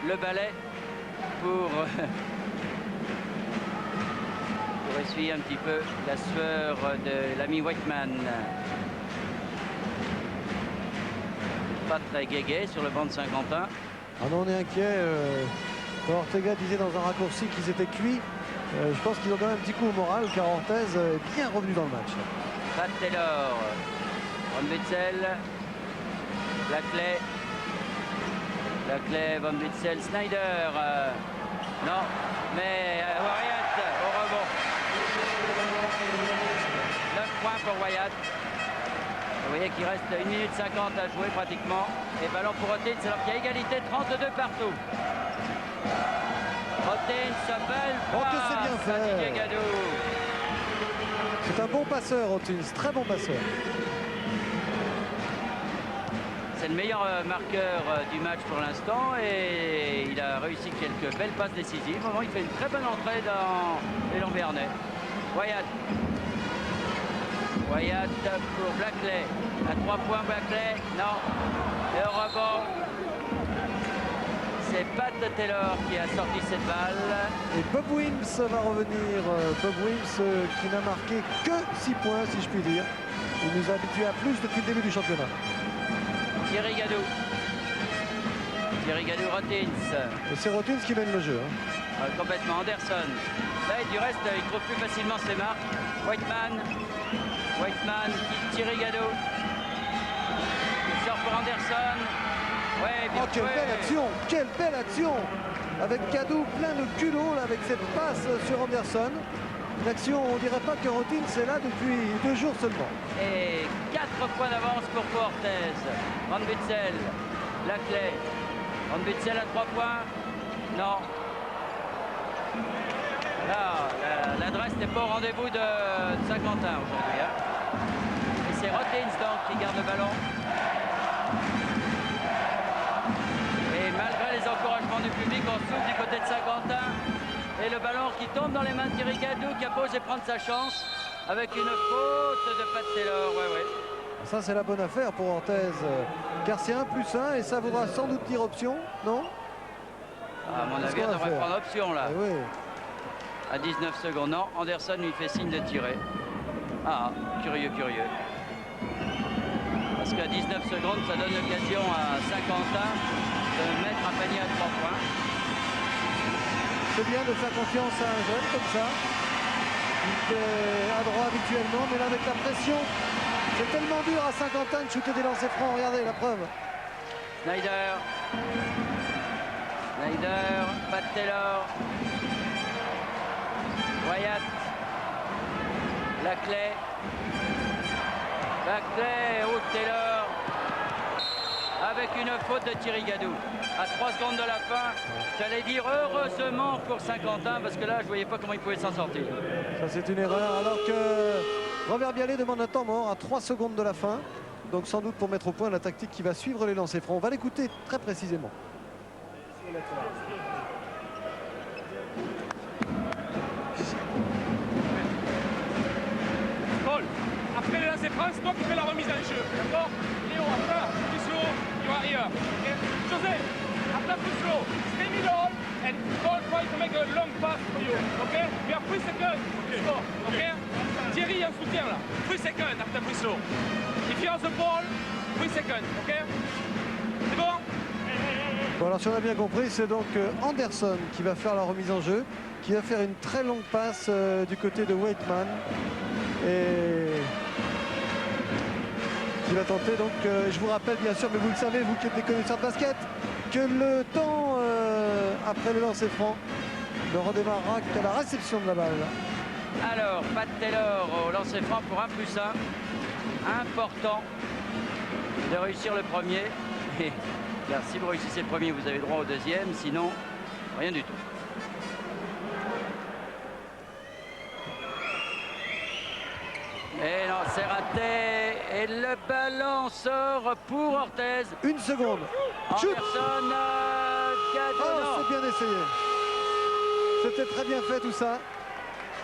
le balai pour essuyer un petit peu la sueur de l'ami Whiteman. Pas très guégué sur le banc de Saint-Quentin. Ah non, on est inquiet. Ortega disait dans un raccourci qu'ils étaient cuits. Je pense qu'ils ont quand même un petit coup au moral car Orthez est bien revenu dans le match. Pat Taylor, Van Witzel, Blackley, Van Witzel, Snyder. Non, mais Wyatt au rebond. 9 points pour Wyatt. Vous voyez qu'il reste 1 minute 50 à jouer pratiquement. Et ballon pour Rotins alors qu'il y a égalité, 32 partout. Rotins, belle Oh, que c'est bien passe à fait. Didier Gadou. C'est un bon passeur, Rotins, très bon passeur. C'est le meilleur marqueur du match pour l'instant et il a réussi quelques belles passes décisives. Vraiment, il fait une très bonne entrée dans l'élan béarnais. Wyatt. Wyatt pour Blackley. À 3 points, Blackley. Non. Et au rebond, c'est Pat Taylor qui a sorti cette balle. Et Bob Wims va revenir. Bob Wims qui n'a marqué que 6 points, si je puis dire. Il nous a habitués à plus depuis le début du championnat. Thierry Gadou. Thierry Gadou, Rotins. Et c'est Rotins qui mène le jeu. Complètement Anderson. Là, du reste, il trouve plus facilement ses marques. Whiteman. Whiteman, Thierry Gadou. Il sort pour Anderson. Ouais, bien Oh, quelle joué. belle action! Quelle belle action! Avec Gadou plein de culot là, avec cette passe sur Anderson. Une action, on dirait pas que Rotins est là depuis 2 jours seulement. Et 4 points d'avance pour Orthez. Van Butzel, Laclay. Van Butzel à 3 points. Non. Là, l'adresse n'est pas au rendez-vous de Saint-Quentin aujourd'hui. Hein. Et c'est Rotins donc qui garde le ballon. Et malgré les encouragements du public, on s'ouvre du côté de Saint-Quentin. Et le ballon qui tombe dans les mains de Thierry Gadou qui a posé prendre sa chance avec une faute de Pat Taylor. Ouais, ouais. Ça, c'est la bonne affaire pour Orthez. Car c'est 1+1 et ça voudra sans doute dire option, non? À mon Qu'est-ce avis, qu'on on va devrait faire? prendre option là. Eh oui. À 19 secondes. Non, Anderson lui fait signe de tirer. Ah, curieux, curieux. Parce qu'à 19 secondes, ça donne l'occasion à Saint-Quentin de mettre un panier à 3 points. C'est bien de faire confiance à un jeune comme ça. Il est à droit habituellement, mais là avec la pression, c'est tellement dur à Saint-Quentin de shooter des lancers francs. Regardez la preuve. Snyder. Snyder, Pat Taylor. Wyatt. Laclay. Laclay, oh Taylor. Avec une faute de Thierry Gadou. À 3 secondes de la fin, j'allais dire heureusement pour Saint-Quentin, parce que là, je ne voyais pas comment il pouvait s'en sortir. Ça, c'est une erreur. Alors que Robert Bialet demande un temps mort à 3 secondes de la fin. Donc sans doute pour mettre au point la tactique qui va suivre les lancers francs. On va l'écouter très précisément. Paul, après le lancer franc, c'est toi qui fais la remise en jeu, d'accord? Léo, après, plus slow, you are here. Okay? José, après plus slow, stay middle, and Paul try to make a long pass for you, okay? We have 3 seconds, score, okay? Thierry en soutien là, 3 seconds after plus slow. If you have the ball, 3 seconds, okay? C'est bon? Bon, alors si on a bien compris, c'est donc Anderson qui va faire la remise en jeu, qui va faire une très longue passe du côté de Waitman et qui va tenter donc, je vous rappelle bien sûr, mais vous le savez, vous qui êtes des connaisseurs de basket, que le temps après le lancer franc ne redémarrera qu'à la réception de la balle. Alors, Pat Taylor au lancer franc pour 1+1. Important de réussir le premier. Et, car si vous réussissez le premier, vous avez droit au deuxième. Sinon, rien du tout. Et non, c'est raté. Et le ballon sort pour Orthez. 1 seconde. Shoot. Anderson, Gadou, Oh, non. c'est bien essayé. C'était très bien fait tout ça.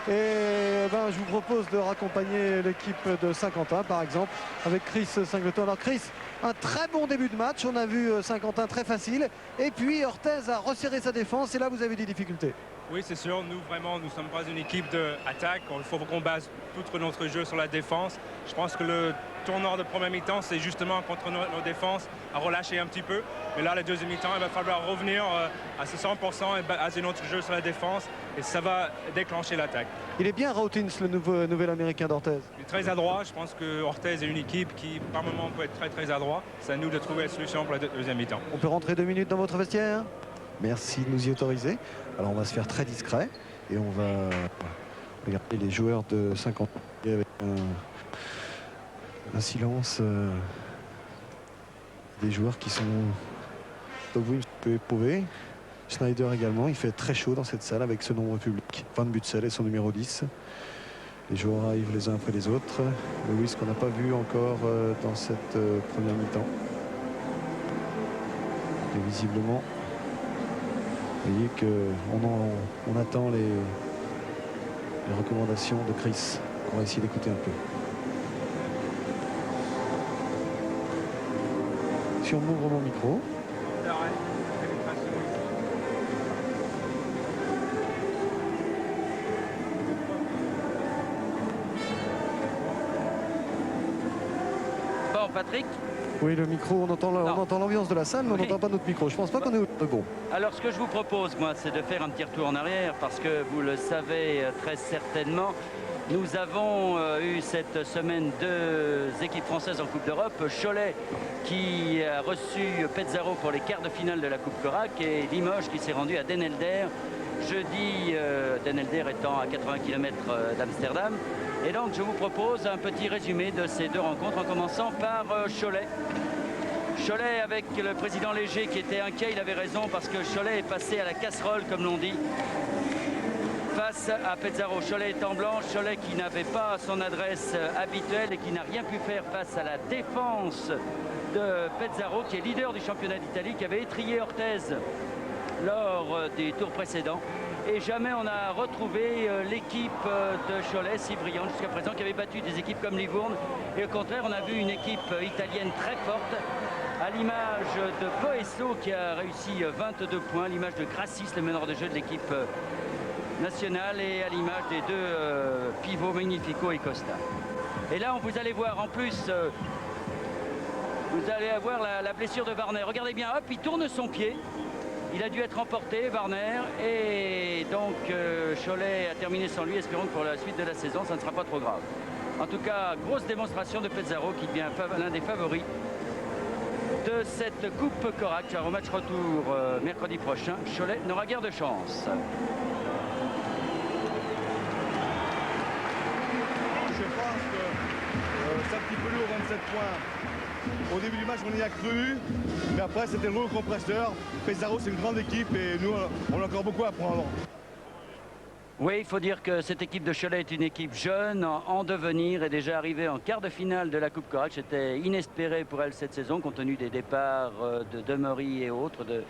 Et ben, je vous propose de raccompagner l'équipe de Saint-Quentin, par exemple, avec Chris Singleton. Alors Chris, un très bon début de match. On a vu Saint-Quentin très facile. Et puis Orthez a resserré sa défense. Et là, vous avez des difficultés. Oui, c'est sûr. Nous, vraiment, nous ne sommes pas une équipe d'attaque. Il faut qu'on base tout notre jeu sur la défense. Je pense que le tournant de première mi-temps, c'est justement contre nos défenses à relâcher un petit peu. Mais là, la deuxième mi-temps, il va falloir revenir à ce 100% et baser notre jeu sur la défense. Et ça va déclencher l'attaque. Il est bien Rotins, le nouvel américain d'Orthez. Il est très adroit. Je pense que Orthez est une équipe qui, par moment, peut être très, très adroit. C'est à nous de trouver la solution pour la deuxième mi-temps. On peut rentrer 2 minutes dans votre vestiaire? Merci de nous y autoriser. Alors on va se faire très discret et on va regarder les joueurs de 50 avec un silence des joueurs qui sont, vous pouvez éprouver. Schneider également. Il fait très chaud dans cette salle avec ce nombre public. Van Butzel et son numéro 10. Les joueurs arrivent les uns après les autres. Lewis qu'on n'a pas vu encore dans cette première mi-temps. Et visiblement, vous voyez qu'on attend les recommandations de Chris. On va essayer d'écouter un peu. Si on m'ouvre mon micro. Bon, Patrick. Oui, le micro, on entend l'ambiance de la salle, mais on n'entend pas notre micro. Je pense pas qu'on est de bon. Alors, ce que je vous propose, moi, c'est de faire un petit retour en arrière, parce que vous le savez très certainement, nous avons eu cette semaine 2 équipes françaises en Coupe d'Europe. Cholet qui a reçu Pezzaro pour les quarts de finale de la Coupe Corac et Limoges qui s'est rendu à Den Helder jeudi, Den Helder étant à 80 km d'Amsterdam. Et donc je vous propose un petit résumé de ces 2 rencontres en commençant par Cholet. Cholet avec le président Léger qui était inquiet, il avait raison parce que Cholet est passé à la casserole comme l'on dit. Face à Pezzaro, Cholet est en blanc, Cholet qui n'avait pas son adresse habituelle et qui n'a rien pu faire face à la défense de Pezzaro qui est leader du championnat d'Italie, qui avait étrillé Orthez lors des tours précédents. Et jamais on a retrouvé l'équipe de Cholet si brillante jusqu'à présent, qui avait battu des équipes comme Livourne. Et au contraire, on a vu une équipe italienne très forte, à l'image de Poesso qui a réussi 22 points, à l'image de Grassis, le meneur de jeu de l'équipe nationale, et à l'image des 2 pivots Magnifico et Costa. Et là, vous allez voir en plus, vous allez avoir la blessure de Warner. Regardez bien, hop, il tourne son pied. Il a dû être emporté, Warner, et donc Cholet a terminé sans lui. Espérons que pour la suite de la saison, ça ne sera pas trop grave. En tout cas, grosse démonstration de Pezzaro qui devient l'un des favoris de cette Coupe Corac. Au match retour mercredi prochain, Cholet n'aura guère de chance. Je pense que c'est un petit peu lourd, 27 points. Au début du match, on y a cru, mais après, c'était le rouleau compresseur. Pezzaro, c'est une grande équipe et nous, on a encore beaucoup à apprendre. Oui, il faut dire que cette équipe de Cholet est une équipe jeune, en devenir, et déjà arrivée en quart de finale de la Coupe Corac. C'était inespéré pour elle cette saison, compte tenu des départs de Demery et autres, de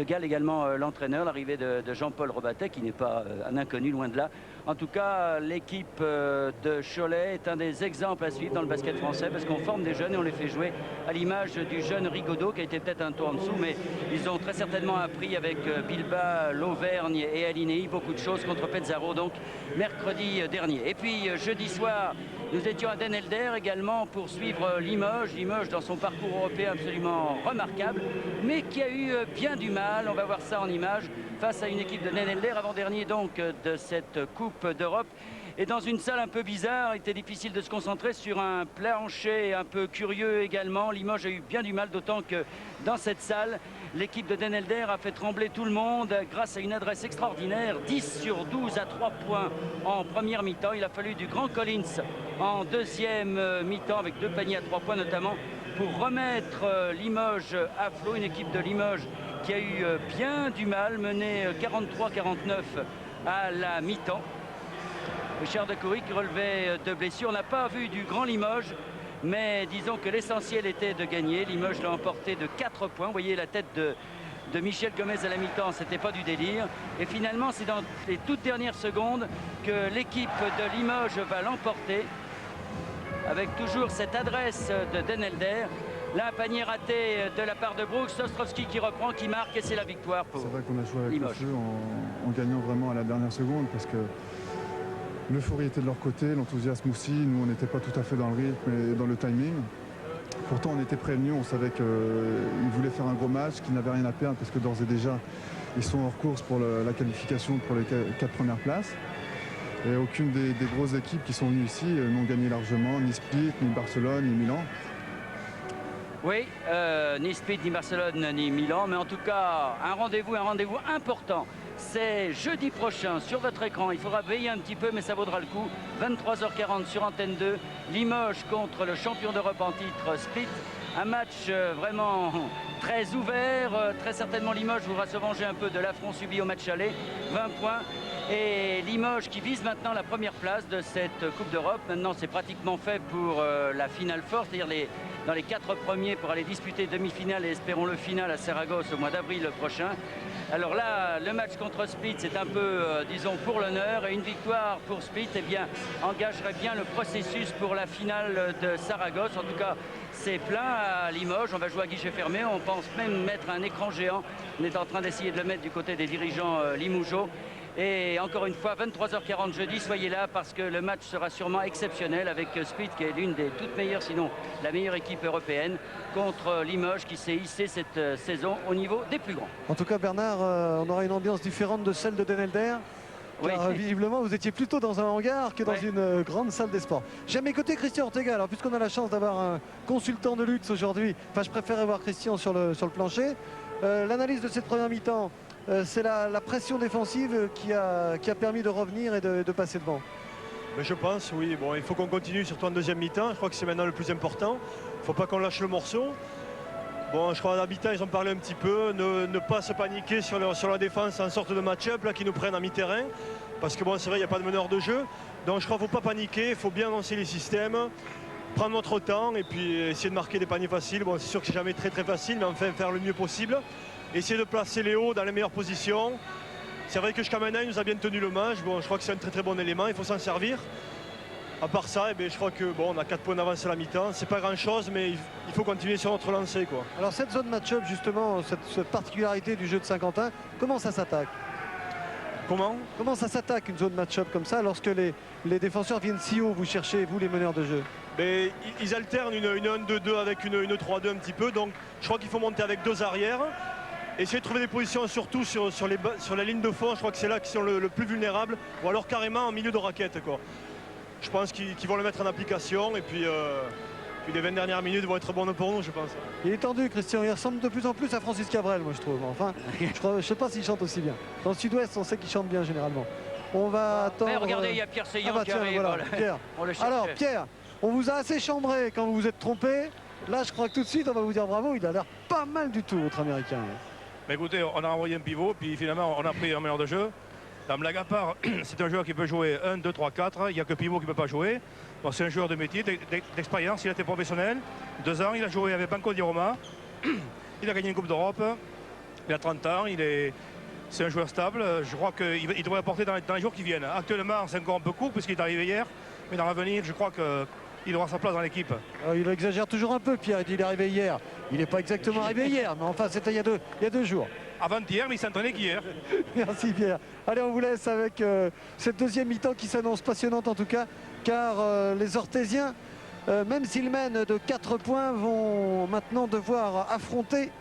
Gall également l'entraîneur, l'arrivée de Jean-Paul Robatet, qui n'est pas un inconnu, loin de là. En tout cas, l'équipe de Cholet est un des exemples à suivre dans le basket français, parce qu'on forme des jeunes et on les fait jouer à l'image du jeune Rigaudot, qui a été peut-être un tour en dessous, mais ils ont très certainement appris avec Bilbao, l'Auvergne et Alinei beaucoup de choses contre Pezzaro, donc mercredi dernier. Et puis jeudi soir, nous étions à Den Helder également pour suivre Limoges. Limoges dans son parcours européen absolument remarquable, mais qui a eu bien du mal, on va voir ça en images, face à une équipe de Den Helder, avant-dernier donc de cette Coupe d'Europe. Et dans une salle un peu bizarre, il était difficile de se concentrer sur un plancher un peu curieux également. Limoges a eu bien du mal, d'autant que dans cette salle, l'équipe de Den Helder a fait trembler tout le monde grâce à une adresse extraordinaire. 10 sur 12 à 3 points en première mi-temps. Il a fallu du grand Collins en deuxième mi-temps avec 2 paniers à 3 points notamment pour remettre Limoges à flot. Une équipe de Limoges qui a eu bien du mal, menée 43-49 à la mi-temps. Richard Decoury qui relevait de blessures. On n'a pas vu du grand Limoges, mais disons que l'essentiel était de gagner. Limoges l'a emporté de 4 points. Vous voyez la tête de Michel Gomez à la mi-temps, c'était pas du délire. Et finalement, c'est dans les toutes dernières secondes que l'équipe de Limoges va l'emporter, avec toujours cette adresse de Den Helder. Là, un panier raté de la part de Brooks, Ostrowski qui reprend, qui marque, et c'est la victoire pour Limoges. C'est vrai qu'on a joué avec le feu en gagnant vraiment à la dernière seconde, parce que l'euphorie était de leur côté, l'enthousiasme aussi. Nous, on n'était pas tout à fait dans le rythme et dans le timing. Pourtant, on était prévenus, on savait qu'ils voulaient faire un gros match, qu'ils n'avaient rien à perdre, parce que d'ores et déjà, ils sont hors course pour la qualification pour les 4 premières places. Et aucune des grosses équipes qui sont venues ici n'ont gagné largement, ni Split, ni Barcelone, ni Milan. Oui, ni Split, ni Barcelone, ni Milan, mais en tout cas, un rendez-vous important. C'est jeudi prochain sur votre écran. Il faudra veiller un petit peu, mais ça vaudra le coup. 23h40 sur Antenne 2. Limoges contre le champion d'Europe en titre Split. Un match vraiment très ouvert. Très certainement Limoges voudra se venger un peu de l'affront subi au match aller. 20 points. Et Limoges qui vise maintenant la première place de cette Coupe d'Europe. Maintenant, c'est pratiquement fait pour la finale forte, c'est-à-dire dans les 4 premiers pour aller disputer demi-finale et espérons-le finale à Saragosse au mois d'avril prochain. Alors là, le match contre Split, c'est un peu, disons, pour l'honneur. Et une victoire pour Split, eh bien, engagerait bien le processus pour la finale de Saragosse. En tout cas, c'est plein à Limoges. On va jouer à guichet fermé. On pense même mettre un écran géant. On est en train d'essayer de le mettre du côté des dirigeants limougeaux. Et encore une fois, 23h40 jeudi, soyez là parce que le match sera sûrement exceptionnel avec Split qui est l'une des toutes meilleures, sinon la meilleure équipe européenne, contre Limoges qui s'est hissé cette saison au niveau des plus grands. En tout cas, Bernard, on aura une ambiance différente de celle de Den Helder. Oui. Car visiblement, vous étiez plutôt dans un hangar que dans une grande salle des sports. J'ai à mes côtés Christian Ortega. Alors, puisqu'on a la chance d'avoir un consultant de luxe aujourd'hui, enfin, je préférais voir Christian sur le plancher. L'analyse de cette première mi-temps, c'est la pression défensive qui a permis de revenir et de passer devant. Mais je pense, oui. Bon, il faut qu'on continue, surtout en deuxième mi-temps. Je crois que c'est maintenant le plus important. Il ne faut pas qu'on lâche le morceau. Bon, je crois qu'à la mi-temps, ils ont parlé un petit peu. Ne pas se paniquer sur la défense en sorte de match-up là, qui nous prennent à mi-terrain. Parce que bon, c'est vrai, il n'y a pas de meneur de jeu. Donc je crois qu'il ne faut pas paniquer. Il faut bien lancer les systèmes, prendre notre temps et puis essayer de marquer des paniers faciles. Bon, c'est sûr que c'est jamais très facile, mais enfin faire le mieux possible. Essayer de placer Léo dans les meilleures positions. C'est vrai que jusqu'à maintenant, il nous a bien tenu le match. Bon, je crois que c'est un très bon élément. Il faut s'en servir. À part ça, eh bien, je crois que bon, on a 4 points d'avance à la mi-temps. C'est pas grand-chose, mais il faut continuer sur notre lancée, quoi. Alors cette zone match-up, justement, cette particularité du jeu de Saint-Quentin, comment ça s'attaque? Comment ça s'attaque une zone match-up comme ça lorsque les défenseurs viennent si haut, vous cherchez, vous, les meneurs de jeu? Mais ils alternent une 1-2-2 avec une 3-2 un petit peu. Donc je crois qu'il faut monter avec 2 arrières. Essayer de trouver des positions surtout sur la ligne de fond. Je crois que c'est là qu'ils sont le plus vulnérables. Ou alors carrément en milieu de raquette, quoi. Je pense qu'ils vont le mettre en application. Et puis les 20 dernières minutes vont être bonnes pour nous, je pense. Il est tendu, Christian. Il ressemble de plus en plus à Francis Cabrel, moi, je trouve. Enfin, je ne sais pas s'il chante aussi bien. Dans le sud-ouest, on sait qu'il chante bien généralement. On va attendre... Mais regardez, il y a Pierre Seillon qui arrive. Voilà, Pierre. Alors, Pierre, on vous a assez chambré quand vous vous êtes trompé. Là, je crois que tout de suite, on va vous dire bravo. Il a l'air pas mal du tout, votre Américain. Mais écoutez, on a envoyé un pivot, puis finalement, on a pris un meneur de jeu. La blague à part, c'est un joueur qui peut jouer 1, 2, 3, 4. Il n'y a que pivot qui ne peut pas jouer. Bon, c'est un joueur de métier, d'expérience. Il a été professionnel. 2 ans, il a joué avec Banco di Roma. Il a gagné une Coupe d'Europe. Il a 30 ans. C'est un joueur stable. Je crois qu'il devrait apporter dans les jours qui viennent. Actuellement, c'est encore un peu court puisqu'il est arrivé hier. Mais dans l'avenir, je crois qu'il aura sa place dans l'équipe. Il exagère toujours un peu, Pierre. Il dit qu'il est arrivé hier. Il n'est pas exactement arrivé hier, mais enfin, c'était il y a 2 jours. Avant-hier, mais il s'entraînait qu'hier. Merci, Pierre. Allez, on vous laisse avec cette deuxième mi-temps qui s'annonce passionnante en tout cas, car les Orthésiens, même s'ils mènent de 4 points, vont maintenant devoir affronter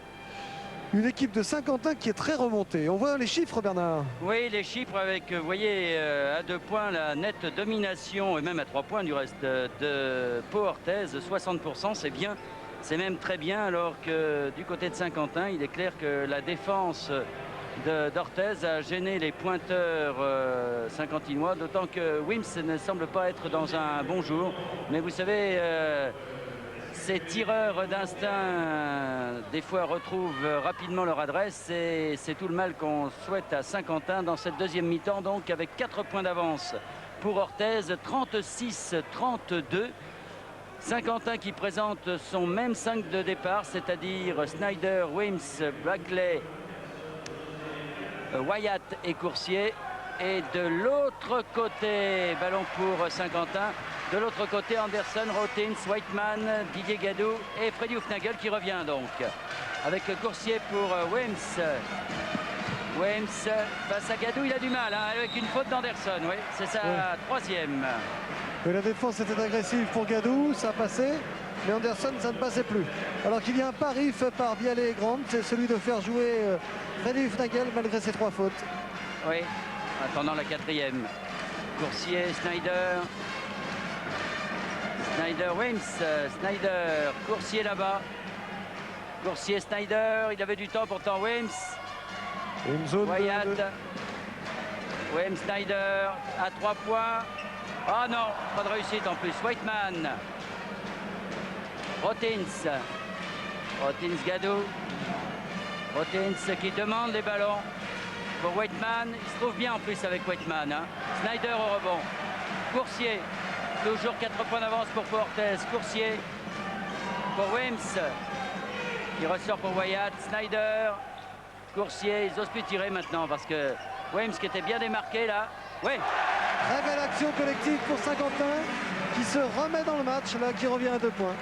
une équipe de Saint-Quentin qui est très remontée. On voit les chiffres, Bernard. Oui, les chiffres avec, vous voyez, à 2 points, la nette domination, et même à 3 points du reste de Pau Orthez, 60%, c'est bien. C'est même très bien, alors que du côté de Saint-Quentin, il est clair que la défense d'Orthez a gêné les pointeurs saint-quentinois, d'autant que Wims ne semble pas être dans un bon jour. Mais vous savez, ces tireurs d'instinct, des fois, retrouvent rapidement leur adresse. Et c'est tout le mal qu'on souhaite à Saint-Quentin dans cette deuxième mi-temps, donc avec 4 points d'avance pour Orthez, 36-32. Saint-Quentin qui présente son même 5 de départ, c'est-à-dire Snyder, Wims, Brackley, Wyatt et Coursier. Et de l'autre côté, ballon pour Saint-Quentin. De l'autre côté, Anderson, Rotins, Whiteman, Didier Gadou et Freddy Hufnagel qui revient donc. Avec Coursier pour Wims. Wims face à Gadou, il a du mal avec une faute d'Anderson. Oui, c'est sa troisième. Et la défense était agressive pour Gadou, ça a passé, mais Anderson, ça ne passait plus. Alors qu'il y a un pari fait par Bialet et Grant, c'est celui de faire jouer Freddy Hufnagel malgré ses 3 fautes. Oui, attendant la 4e. Coursier, Snyder. Snyder, Wims, Snyder, Coursier là-bas. Coursier, Snyder, il avait du temps pourtant, Wims. Une zone Wyatt. Wims, Snyder, à 3 points. Ah non, pas de réussite en plus. Whiteman. Rotins. Rotins-Gadou. Rotins qui demande les ballons pour Weightman. Il se trouve bien en plus avec Weightman. Hein. Snyder au rebond. Coursier. Toujours 4 points d'avance pour Orthez. Coursier pour Wims qui ressort pour Wyatt. Snyder. Coursier. Ils osent plus tirer maintenant parce que Wims qui était bien démarqué là. Oui. Très belle action collective pour Saint-Quentin qui se remet dans le match, là, qui revient à 2 points.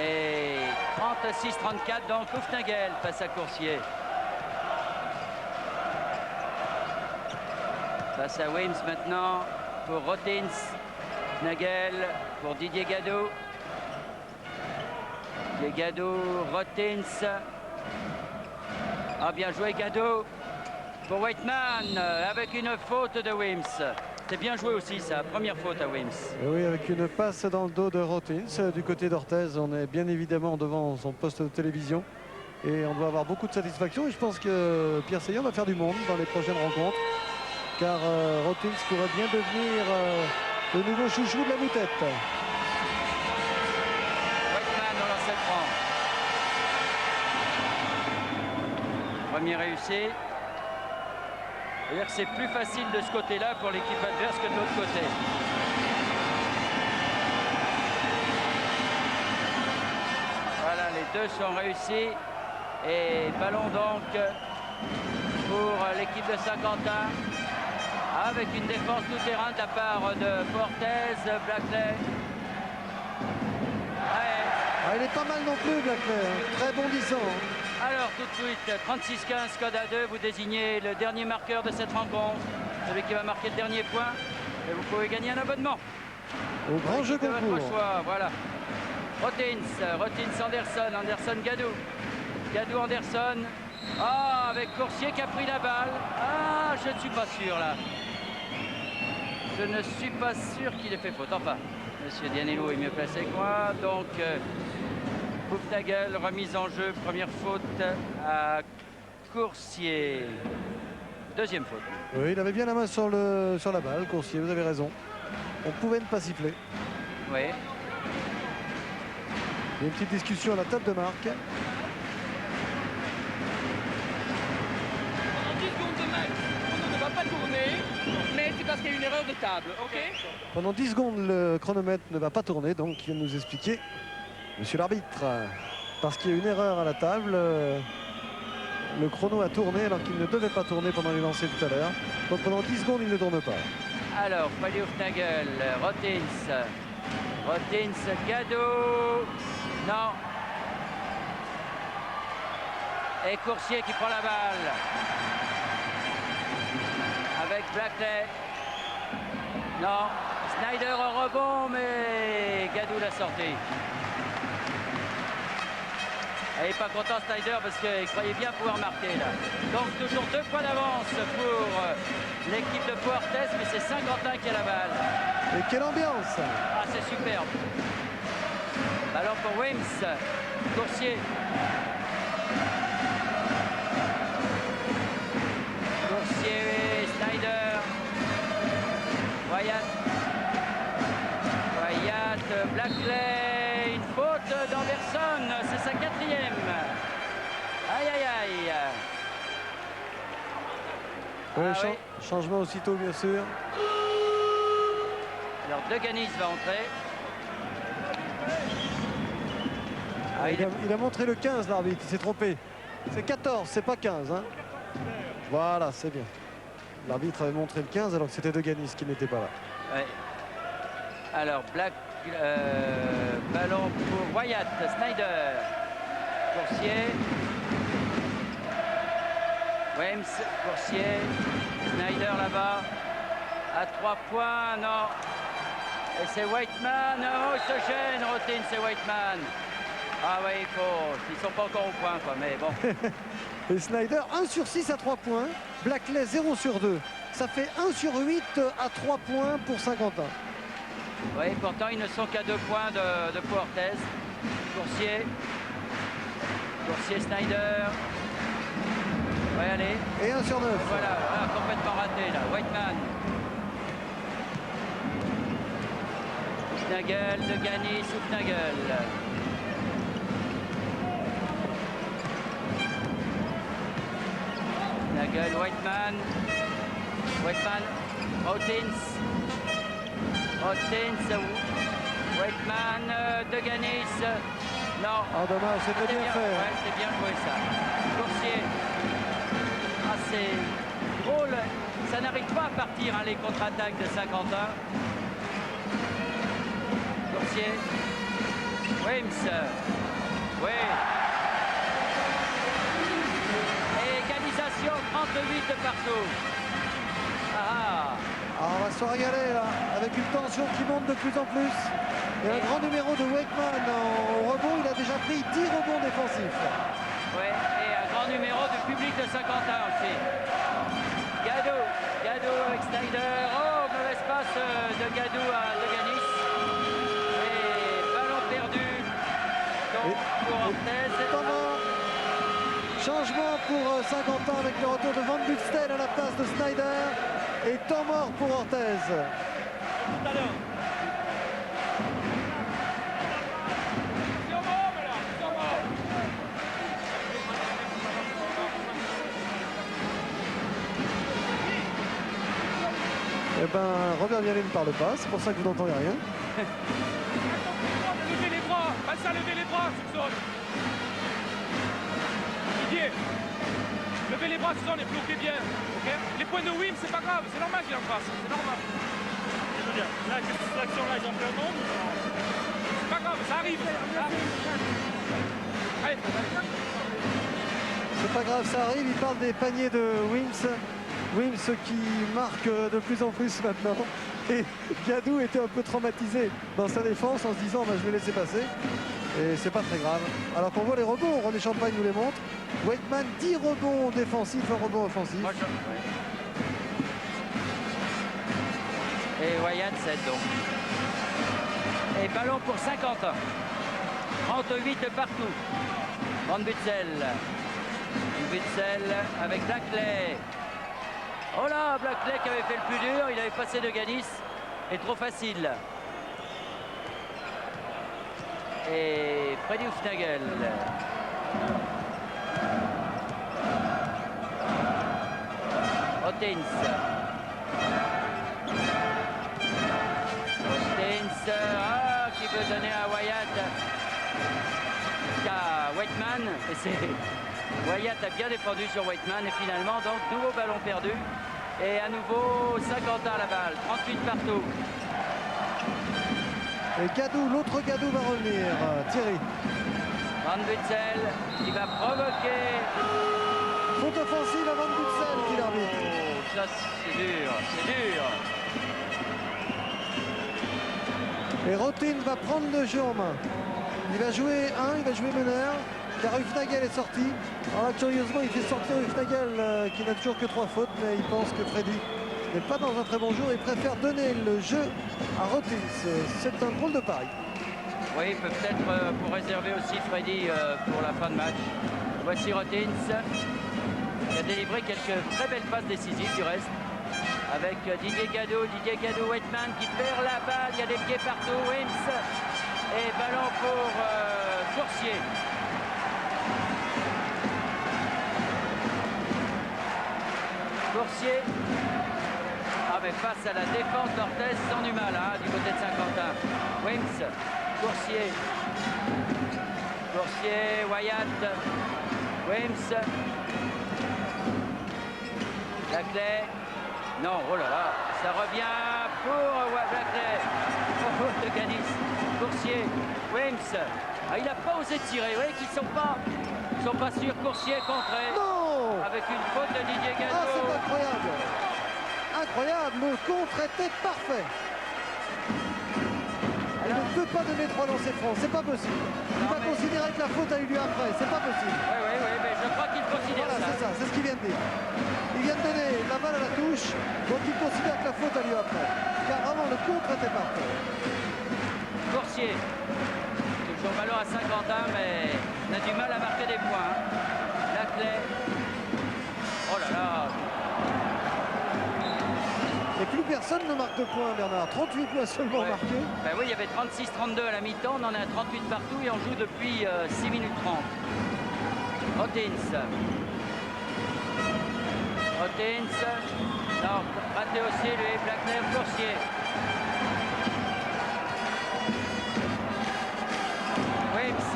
Et 36-34 donc Houfnagel face à Coursier. Face à Wims maintenant pour Rotins. Nagel pour Didier Gadou. Didier Gadou, Rotins. Ah, bien joué Gadou pour Weightman avec une faute de Wims. C'est bien joué aussi ça, première faute à Wims. Et oui, avec une passe dans le dos de Rotins. Du côté d'Orthez, on est bien évidemment devant son poste de télévision. Et on doit avoir beaucoup de satisfaction. Et je pense que Pierre Seillant va faire du monde dans les prochaines rencontres. Car Rotins pourrait bien devenir le nouveau chouchou de la moutette. Weightman au lancer franc. Premier réussi. C'est-à-dire que c'est plus facile de ce côté-là pour l'équipe adverse que de l'autre côté. Voilà, les deux sont réussis. Et ballon donc pour l'équipe de Saint-Quentin. Avec une défense tout-terrain de la part de Orthez, Blackley. Ouais. Ah, il est pas mal non plus, Blackley. Hein. Très bondissant. Hein. Alors tout de suite, 36-15, code à 2, vous désignez le dernier marqueur de cette rencontre, celui qui va marquer le dernier point, et vous pouvez gagner un abonnement. Au grand jeu de votre concours. choix, voilà. Rotins, Anderson, Anderson, Gadou. Gadou, Anderson. Ah, avec Coursier qui a pris la balle. Ah, je ne suis pas sûr là. Je ne suis pas sûr qu'il ait fait faute. Enfin, Monsieur Dianello est mieux placé que moi, donc... Houfnagel, remise en jeu, première faute à Coursier. Deuxième faute. Oui, il avait bien la main sur la balle, Coursier, vous avez raison. On pouvait ne pas siffler. Oui. Il y a une petite discussion à la table de marque. Pendant 10 secondes de match, on ne va pas tourner, mais c'est parce qu'il y a une erreur de table, ok? Pendant 10 secondes, le chronomètre ne va pas tourner, donc il vient de nous expliquer, monsieur l'arbitre, parce qu'il y a une erreur à la table, le chrono a tourné alors qu'il ne devait pas tourner pendant les lancers tout à l'heure. Donc pendant 10 secondes, il ne tourne pas. Alors, Fali Houfnagel, Rotins, Gadou, non. Et Coursier qui prend la balle. Avec Blackley. Non. Snyder au rebond, mais Gadou l'a sorti. Il n'est pas content Snyder parce qu'il croyait bien pouvoir marquer là. Donc toujours 2 points d'avance pour l'équipe de Orthez, mais c'est Saint-Quentin qui a la balle. Et quelle ambiance! Ah, c'est superbe. Ballon pour Wims. Coursier. Coursier, Snyder. Wyatt. Blackley. Une faute d'Anderson. C'est sa 4e. Aïe, aïe, aïe. Oui, Oui. Changement aussitôt, bien sûr. Alors, De Ganis va entrer. Ah, il a montré le 15, l'arbitre, il s'est trompé. C'est 14, c'est pas 15. Hein. Voilà, c'est bien. L'arbitre avait montré le 15 alors que c'était De Ganis qui n'était pas là. Ouais. Alors, ballon pour Wyatt, Snyder. Coursier. Wims, Coursier. Snyder là-bas. À 3 points, non. Et c'est Weightman. Oh, il se gêne, Rotins, c'est Weightman. Ah oui, il faut. Ils sont pas encore au point, quoi, mais bon. Et Snyder, 1 sur 6 à 3 points. Blackley, 0 sur 2. Ça fait 1 sur 8 à 3 points pour Saint-Quentin. Oui, pourtant, ils ne sont qu'à 2 points de Orthez. Coursier. Coursier, Snyder. Oui, allez. Et 1 sur 9. Voilà, voilà, complètement raté, là. Weightman. Houfnagel, De Ganis, Houfnagel. Nagel, Whiteman. Whiteman, Rotins. Whiteman, De Ganis. Non. Ah, dommage, c'était bien fait. Ouais, c'était bien joué ça. Coursier. Ah, c'est drôle. Ça n'arrive pas à partir, hein, les contre-attaques de Saint-Quentin. Coursier. Wims. Oui. Égalisation, 38 de partout. Ah. Alors on va se régaler là, avec une tension qui monte de plus en plus. Et un grand numéro de Wakeman au rebond, il a déjà pris 10 rebonds défensifs. Oui, et un grand numéro du public de Saint-Quentin aussi. Gadou avec Snyder. Oh, mauvaise passe de Gadou à De Ganis. Et ballon perdu. Donc pour Orthez. Changement pour Saint-Quentin avec le retour de Van Buxtel à la place de Snyder. Et temps mort pour Orthez. Eh ben, Robert Vianney ne parle pas, c'est pour ça que vous n'entendez rien. Levez les bras, passe à lever les bras, Soupçonne. Didier, levez les bras, Soupçonne, et bloquez bien. Okay, les points de Wim, c'est pas grave, c'est normal qu'il en fasse, c'est normal. Je veux dire, là, cette action-là, ils ont fait un monde. C'est pas grave, ça arrive. Allez. C'est pas grave, ça arrive, il parle des paniers de Wims. Wims qui marque de plus en plus maintenant. Et Gadou était un peu traumatisé dans sa défense en se disant bah, je vais laisser passer. Et c'est pas très grave. Alors qu'on voit les rebonds, René Champagne nous les montre. Wakeman 10 rebonds défensifs, un rebond offensif. Et Wyatt 7 donc. Et ballon pour Saint-Quentin. 38 partout. Van Butzel. Butzel avec Blackley. Oh là, Blackley qui avait fait le plus dur, il avait passé De Ganis. Et trop facile. Et Freddy Hufnagel. Otens. Qui veut donner à Wyatt. À Whiteman. Et c'est Wyatt a bien défendu sur Whiteman. Et finalement, donc, nouveau ballon perdu. Et à nouveau, Saint-Quentin à la balle. 38 partout. Et Gadou, l'autre Gadou va revenir. Thierry. Van Butzel qui va provoquer. Faute offensive à Van Butzel qui l'arbitre. Ça, c'est dur, c'est dur. Et Rotin va prendre le jeu en main. Il va jouer il va jouer meneur, car Hufnagel est sorti. Alors là, curieusement, il fait sortir Hufnagel qui n'a toujours que 3 fautes, mais il pense que Freddy n'est pas dans un très bon jour. Il préfère donner le jeu à Rotins. C'est un drôle de pari. Oui, peut-être pour réserver aussi Freddy pour la fin de match. Voici Rotins qui a délivré quelques très belles passes décisives du reste. Avec Didier Gadou, Whiteman qui perd la balle, il y a des pieds partout, Wims. Et ballon pour Coursier. Coursier. Ah mais face à la défense d'Orthez, ils ont du mal hein, du côté de Saint-Quentin. Wims, Coursier. Coursier, Wyatt. Wims. Blackley. Non, oh là là, ça revient pour Blackley. Oh, De Ganis. Coursier, Wims. Ah, il n'a pas osé tirer, vous voyez qu'ils ne sont pas sûrs. Coursier contré. Non. Avec une faute de Didier Gadou. Ah, c'est incroyable. Incroyable, le contre était parfait. Il ne peut pas donner 3 lancers francs, c'est pas possible. Il va considérer que la faute a eu lieu après, c'est pas possible. Oui, mais je crois qu'il considère voilà, ça. c'est ça, c'est ce qu'il vient de dire. Il vient de donner la balle à la touche, donc il considère que la faute a lieu après. Car vraiment, le contre était parfait. Coursier. Toujours ballon à Saint-Quentin, mais on a du mal à marquer des points. Blackley. Oh là là. Et plus personne ne marque de points, Bernard. 38 points seulement marqués. Ben oui, il y avait 36-32 à la mi-temps. On en a 38 partout et on joue depuis 6 minutes 30. Rotins. Rotins. Non, raté aussi lui, Blackley, Coursier. Wims.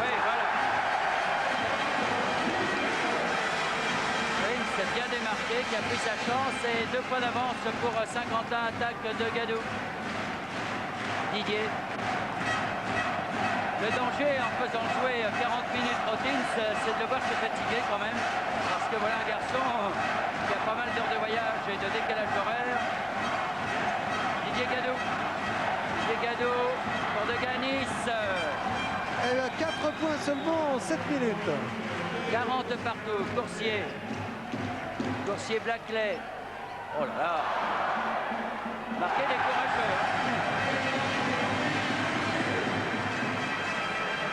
Oui, voilà. Wims bien démarqué, qui a pris sa chance et 2 points d'avance pour Saint-Quentin, attaque de Gadou. Didier. Le danger en faisant jouer 40 minutes Rotins, c'est de le voir se fatiguer quand même. Parce que voilà un garçon qui a pas mal d'heures de voyage et de décalage horaire. Didier Gadou. Didier Gadou pour De Ganis. Elle a 4 points seulement en 7 minutes. 40 partout. Coursier. Coursier Blackley. Oh là là. Marqué des courageux.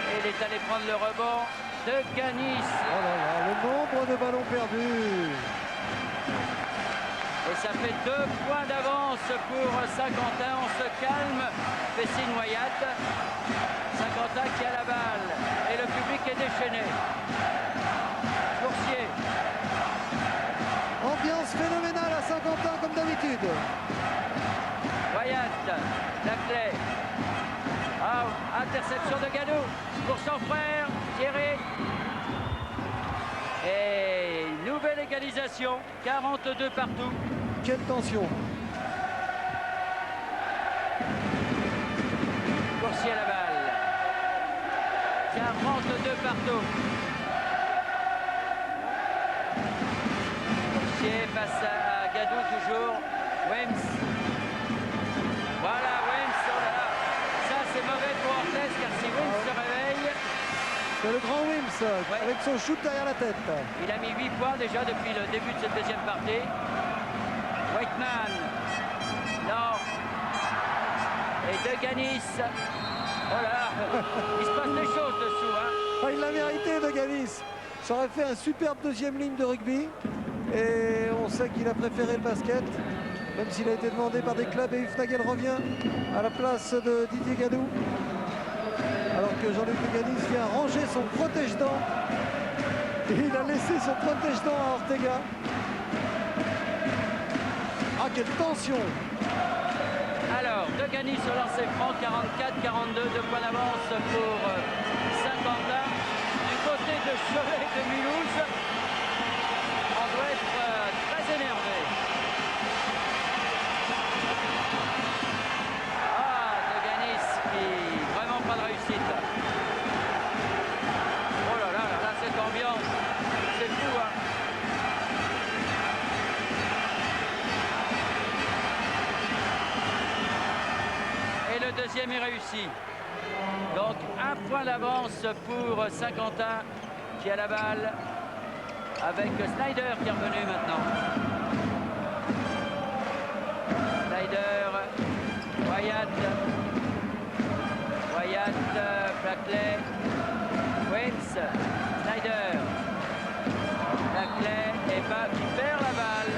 Et il est allé prendre le rebond de Ganis. Oh là là, le nombre de ballons perdus. Et ça fait 2 points d'avance pour Saint-Quentin. On se calme. Fessine Wyatt. Saint-Quentin qui a la balle. Et le public est déchaîné. Coursier. Ambiance phénoménale à Saint-Quentin comme d'habitude. Wyatt. Blackley. Ah, interception de Gadou pour son frère Thierry. Et nouvelle égalisation, 42 partout. Quelle tension. Coursier à la balle. 42 partout. Coursier passe à Gadou toujours. Wims. Voilà, Wims. Oh là là. Ça, c'est mauvais pour Orthez car si Wims se réveille. C'est le grand Wims avec son shoot derrière la tête. Il a mis 8 points déjà depuis le début de cette deuxième partie. Whiteman. Non. Et De Ganis. Oh là, il se passe des choses dessous. Hein. Ah, il l'a mérité, De Ganis. Ça aurait fait un superbe deuxième ligne de rugby. Et on sait qu'il a préféré le basket, même s'il a été demandé par des clubs. Et Hufnagel revient à la place de Didier Gadou. Alors que Jean-Luc De Ganis vient ranger son protège-dents. Et il a laissé son protège-dents à Ortega. Ah, quelle tension! Alors, De Ganis au lancer franc, 44-42, 2 points d'avance pour Saint-Quentin. Du côté de Cholet de Mulhouse, on doit être très énervé. Ah, De Ganis qui vraiment pas de réussite. Oh là là, là cette ambiance, c'est fou, hein. Et le deuxième est réussi. Donc un point d'avance pour Saint-Quentin qui a la balle avec Snyder qui est revenu maintenant. Snyder, Wyatt, Blackley, Wims, Snyder, Blackley et Bab qui perd la balle.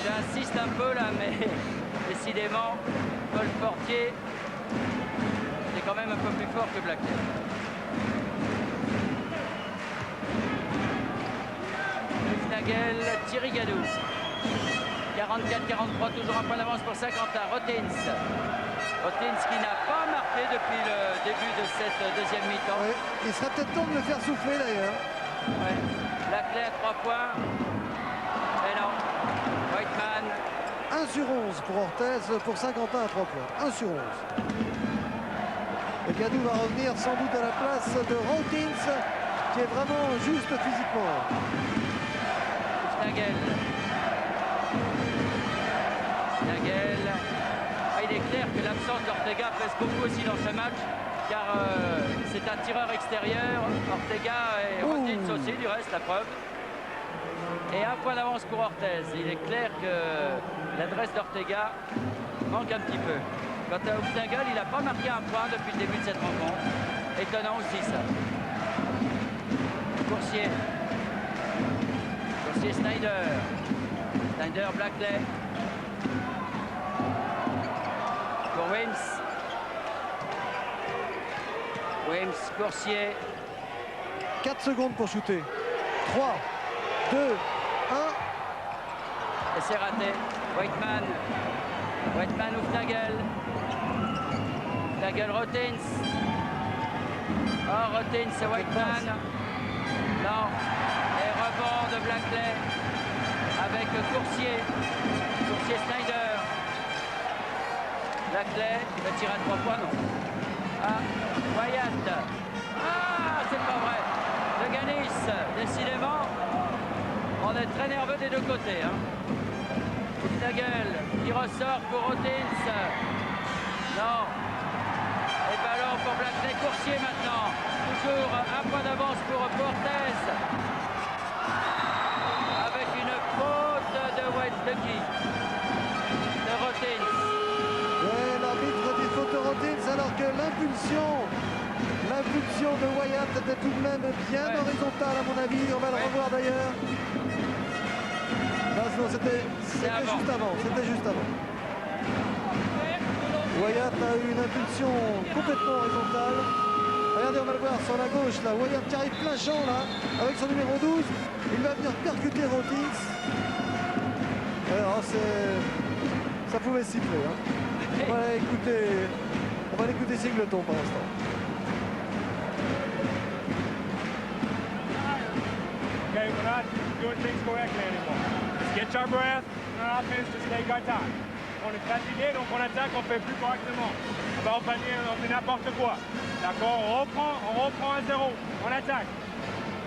J'insiste un peu là, mais décidément, Paul Portier est quand même un peu plus fort que Blackley. Hufnagel, Thierry Gadou. 44-43, toujours un point d'avance pour Saint-Quentin. Rotins. Rotins qui n'a pas marqué depuis le début de cette deuxième mi-temps. Ouais, il serait peut-être temps de le faire souffler d'ailleurs. Ouais. Blackley à 3 points. Et non. Whiteman. 1 sur 11 pour Orthez, pour Saint-Quentin à 3 points. 1 sur 11. Et Gadou va revenir sans doute à la place de Rotins, qui est vraiment juste physiquement. Hufnagel. Hufnagel. Ah, il est clair que l'absence d'Ortega pèse beaucoup aussi dans ce match, car c'est un tireur extérieur. Ortega et Rotins aussi, du reste, la preuve. Et un point d'avance pour Orthez. Il est clair que l'adresse d'Ortega manque un petit peu. Quant à Hufnagel, il n'a pas marqué un point depuis le début de cette rencontre. Étonnant aussi ça. Coursier. Coursier Snyder. Snyder Blackley. Pour Wims. Wims, Coursier. 4 secondes pour shooter. 3, 2, 1. Et c'est raté. Whiteman ou Nagel. Nagel, Rotins. Oh, Rotins, c'est Whiteman. Non. Et rebond de Blackley avec Coursier. Snyder. Blackley, il va tirer à 3 points, non. Ah, Wyatt. Ah, c'est pas vrai. De Ganis, décidément, on est très nerveux des deux côtés. Hein. Nagel qui ressort pour Rotins. Non. Et ballon pour Blackley. Coursier maintenant. Toujours un point d'avance pour Ortez. Avec une faute de qui? De Rotins. Ouais, l'arbitre dit faute de Rotins alors que l'impulsion de Wyatt était tout de même bien horizontale à mon avis. On va le revoir d'ailleurs. Non, c'était juste avant. Wyatt a eu une impulsion complètement horizontale. Regardez, on va le voir sur la gauche là. Wyatt qui arrive plein champ là, avec son numéro 12. Il va venir percuter Rotins. Alors ça pouvait siffler. Hein. On va l'écouter Singleton pour l'instant. Okay, we're not doing things correctly anymore. Let's get our breath. On offense, just take our time. On est fatigué, donc on attaque, on fait plus correctement. On va au panier, on fait n'importe quoi. D'accord, on reprend à 0. On attaque.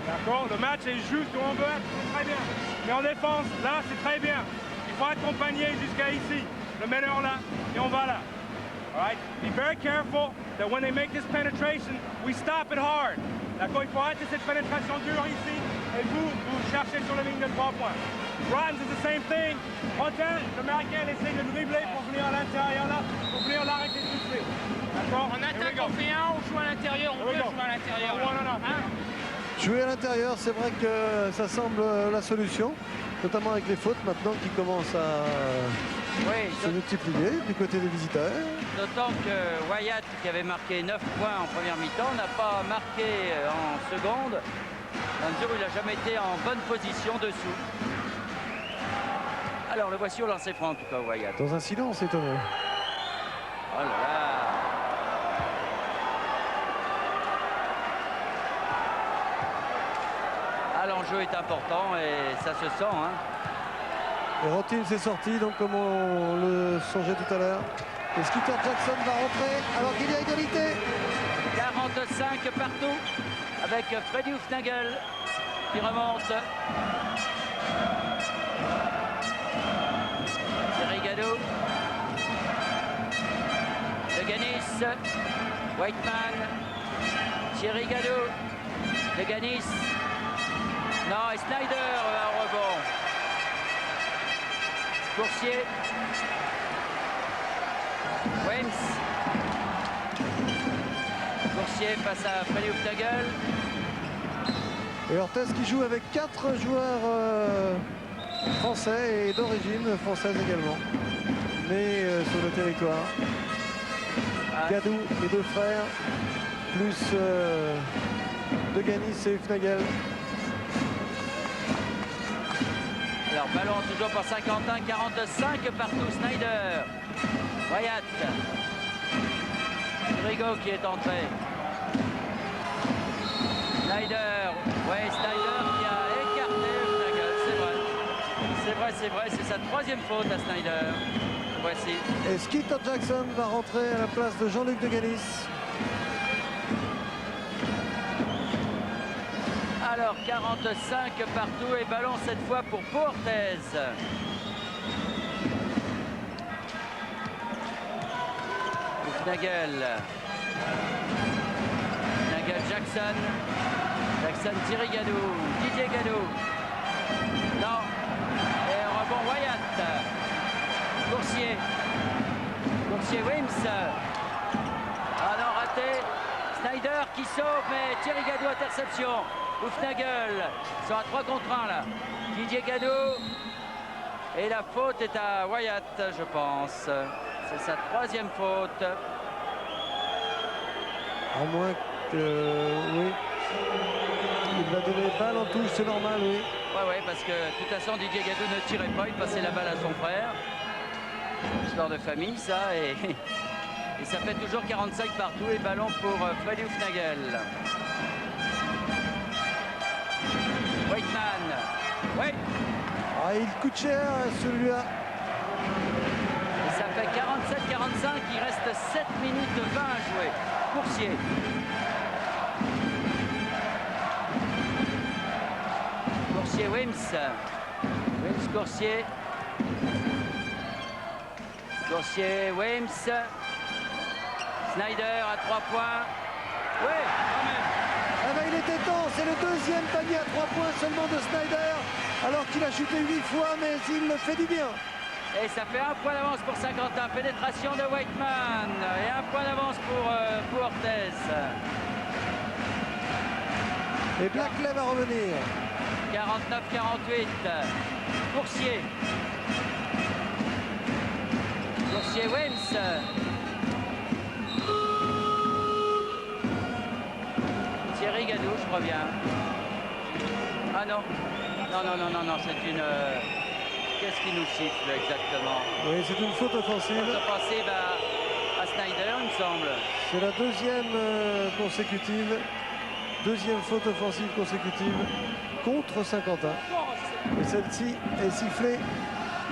D'accord, le match est juste où on veut être, c'est très bien. Mais en défense, là, c'est très bien. Il faut accompagner jusqu'à ici. Le meneur là, et on va là. All right? Be very careful that when they make this penetration, we stop it hard. D'accord, il faut arrêter cette pénétration dure ici. Et vous cherchez sur la ligne de 3 points. Rodden is the same thing. Rotten, l'Américain essaie de dribbler pour venir à l'intérieur là, pour venir l'arrêter tout de suite. D'accord? En attaque, on fait un, on joue à l'intérieur, on peut jouer à l'intérieur. Jouer à l'intérieur, c'est vrai que ça semble la solution, notamment avec les fautes maintenant qui commencent à se multiplier du côté des visiteurs. D'autant que Wyatt, qui avait marqué 9 points en première mi-temps, n'a pas marqué en seconde. Dans le il n'a jamais été en bonne position dessous. Alors le voici au lancer franc en tout cas, Wyatt. Dans un silence étonnant. Oh là là. Ah, l'enjeu est important et ça se sent. Hein. Et Rotins est sorti, donc comme on le songeait tout à l'heure. Et Skeeter Jackson va rentrer alors qu'il y a égalité. 45 partout avec Freddy Hufnagel qui remonte. Thierry Gadot. De Ganis. Whiteman. Thierry Gadot. De Ganis. Non, et Snyder un rebond. Coursier. Wems. Coursier face à Freddy Hufnagel. Et Ortez qui joue avec 4 joueurs français et d'origine française également. Nés sur le territoire. Gadou, les deux frères, plus De Ganis et Hufnagel. Alors ballon toujours pour Saint-Quentin, 45 partout, Snyder. Wyatt. Rigaud qui est entré. Snyder. Ouais, Snyder qui a écarté Hufnagel, c'est vrai, c'est sa 3e faute à Snyder. Voici. Et Skeeter Jackson va rentrer à la place de Jean-Luc De Ganis. Alors 45 partout et ballon cette fois pour Ortez. Hufnagel. Hufnagel Jackson. Jackson Thierry Gadot. Didier Gadot. Non. Et rebond Wyatt. Coursier. Coursier Wims. Ah non, raté. Snyder qui sauve, mais Thierry Gadot interception. Hufnagel sont à 3 contre 1 là. Didier Gadot. Et la faute est à Wyatt, je pense. C'est sa 3e faute. À moins que... oui. Il va donner balle en touche, c'est normal, oui. Ouais, parce que de toute façon, Didier Gadou ne tirait pas, il passait la balle à son frère. Histoire de famille, ça, et ça fait toujours 45 partout, et ballon pour Freddy Hufnagel. Waitman. Oui. Ah, il coûte cher, celui-là. Et ça fait 47-45, il reste 7 minutes 20 à jouer. Coursier. Coursier, Wims. Wims, Coursier. Coursier, Wims. Snyder à 3 points. Oui, quand même. Ah ben, il était temps, c'est le deuxième panier à 3 points seulement de Snyder, alors qu'il a chuté 8 fois, mais il fait du bien. Et ça fait 1 point d'avance pour Saint-Quentin. Pénétration de Waitman. Et 1 point d'avance pour Orthez. Et Blackley va revenir. 49-48. Coursier. Coursier, Wims. Thierry Gadou, je crois bien. Ah non. Non, c'est une... Qu'est-ce qui nous siffle exactement? Oui, c'est une faute offensive. Faute offensive à Snyder, il me semble. C'est la deuxième consécutive. Deuxième faute offensive consécutive contre Saint-Quentin. Et celle-ci est sifflée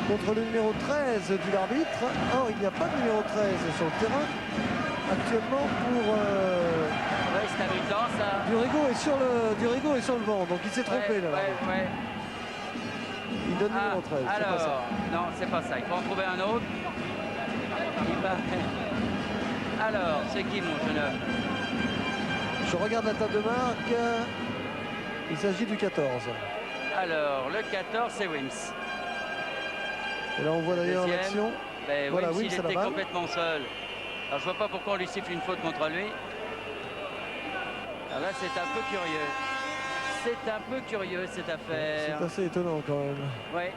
contre le numéro 13 de l'arbitre. Or, il n'y a pas de numéro 13 sur le terrain actuellement pour... Oui, c'est amusant ça. Durigo est sur le banc, donc il s'est trompé là. Ouais. Il donne numéro 13. Alors, pas ça. non, c'est pas ça. Il faut en trouver un autre. Alors, c'est qui mon jeune homme? Je regarde la table de marque. Il s'agit du 14. Alors, le 14, c'est Wims. Et là, on voit d'ailleurs Deuxième. l'action. Ben, Voilà, Wims, Wims il à la était balle. complètement seul. Alors, je vois pas pourquoi on lui siffle une faute contre lui. Alors là, c'est un peu curieux. C'est un peu curieux, cette affaire. C'est assez étonnant quand même. Oui,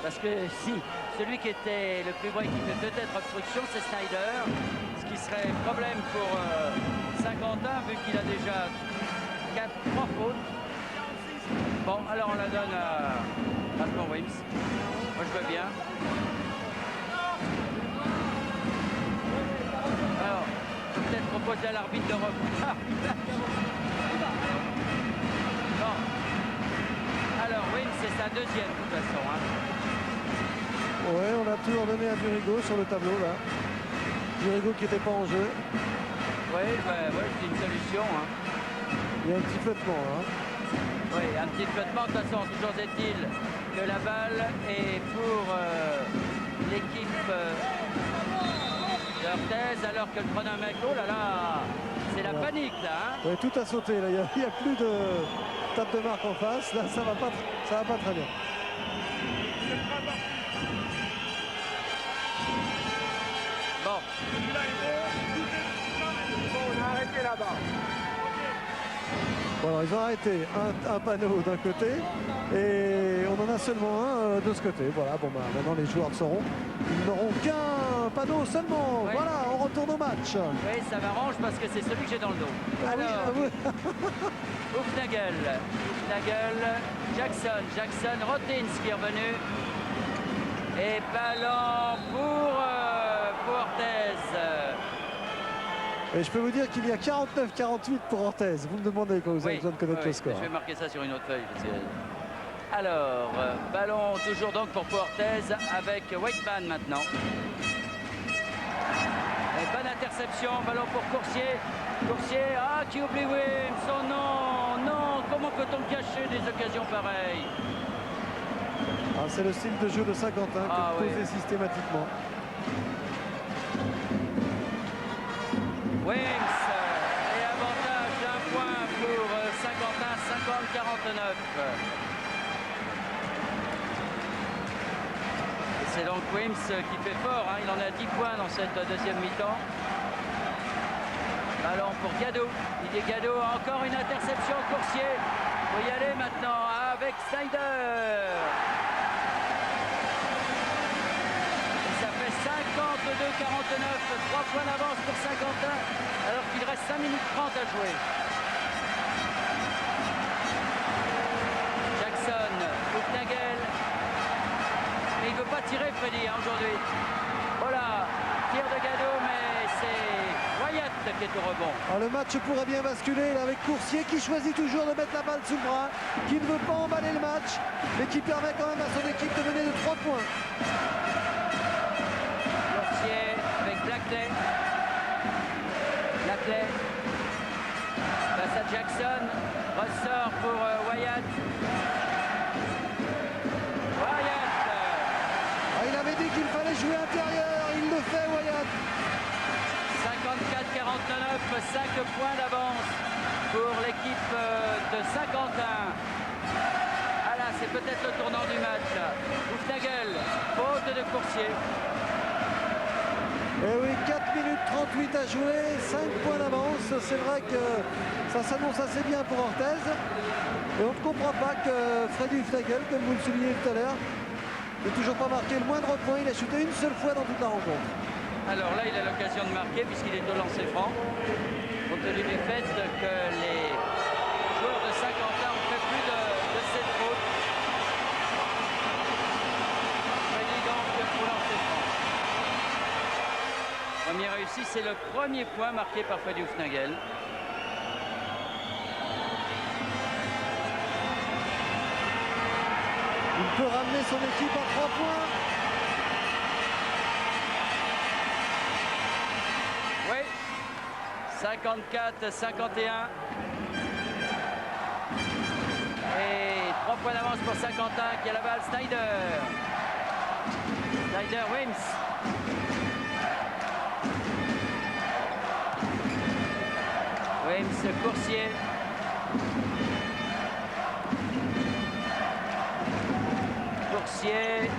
parce que si, celui qui était le plus vrai qui fait peut-être obstruction, c'est Snyder. Ce qui serait problème pour Saint-Quentin, vu qu'il a déjà 3 fautes. Bon, alors on la donne à Flo Wims. Moi, je veux bien. Alors, peut-être proposer à l'arbitre de revoir. Bon. Alors, Wims, c'est sa deuxième, de toute façon. Hein. Ouais, on a toujours donné à Durigo sur le tableau, là. Durigo qui n'était pas en jeu. Oui, c'est une solution. Hein. Il y a un petit flottement, hein. Oui, un petit flottement. De toute façon, toujours est-il que la balle est pour l'équipe d'Orthez, alors que le chronomètre, oh là là, c'est la panique, là. Hein. Oui, tout a sauté, là. Il n'y a plus de table de marque en face. Là, ça va pas très bien. Bon. On a arrêté là-bas. Bon, alors, ils ont arrêté un panneau d'un côté et on en a seulement un de ce côté. Voilà, bon, bah, maintenant les joueurs le sauront. Ils n'auront qu'un panneau seulement. Oui. Voilà, on retourne au match. Oui, ça m'arrange parce que c'est celui que j'ai dans le dos. Ah oui, Alors, ah oui. Hufnagel, Jackson, Rotins qui est revenu. Et ballon pour Orthez. Et je peux vous dire qu'il y a 49-48 pour Orthez. Vous me demandez quand vous avez besoin de connaître le score. Je vais marquer ça sur une autre feuille. Parce que... Alors, ballon toujours donc pour Orthez avec Waitman maintenant. Et bonne interception, ballon pour Coursier. Coursier, qui oublie Wims. Oh non, comment peut-on cacher des occasions pareilles? C'est le style de jeu de Saint-Quentin que posé systématiquement. Wims et avantage d'un point pour Saint-Quentin, 50-49. Et c'est donc Wims qui fait fort, hein. Il en a 10 points dans cette deuxième mi-temps. Ballon pour Gadou. Didier Gadou, encore une interception Coursier. Il faut y aller maintenant avec Snyder. Ça fait 52-49, 3 points d'avance pour Saint-Quentin, alors qu'il reste 5 minutes 30 à jouer. tiré, Freddy, hein, aujourd'hui. Voilà, tir de Gadou, mais c'est Wyatt qui est au rebond. Alors, le match pourrait bien basculer là, avec Coursier qui choisit toujours de mettre la balle sous le bras, qui ne veut pas emballer le match, mais qui permet quand même à son équipe de mener de 3 points. Coursier avec Blackley. Blackley face à Jackson. Ressort pour Wyatt. Wyatt. Ah, il avait dit qu'il fallait jouer intérieur, il le fait Wyatt. 54-49, 5 points d'avance pour l'équipe de Saint-Quentin. Ah là, c'est peut-être le tournant du match. Houfnagel, faute de Coursier. Et oui, 4 minutes 38 à jouer, 5 points d'avance. C'est vrai que ça s'annonce assez bien pour Orthez. Et on ne comprend pas que Freddy Houfnagel, comme vous le soulignez tout à l'heure, n'a toujours pas marqué le moindre point. Il a shooté une seule fois dans toute la rencontre. Alors là, il a l'occasion de marquer puisqu'il est au lancer franc. Compte tenu du fait que les joueurs de Saint-Quentin ont fait plus de 7 fautes. Freddy donc au lancer franc. Premier réussi, c'est le premier point marqué par Freddy Houfnagel. Il peut ramener son équipe à 3 points. Oui, 54-51. Et 3 points d'avance pour Saint-Quentin qui a la balle. Snyder. Snyder, Wims. Wims, Coursier. Coursier.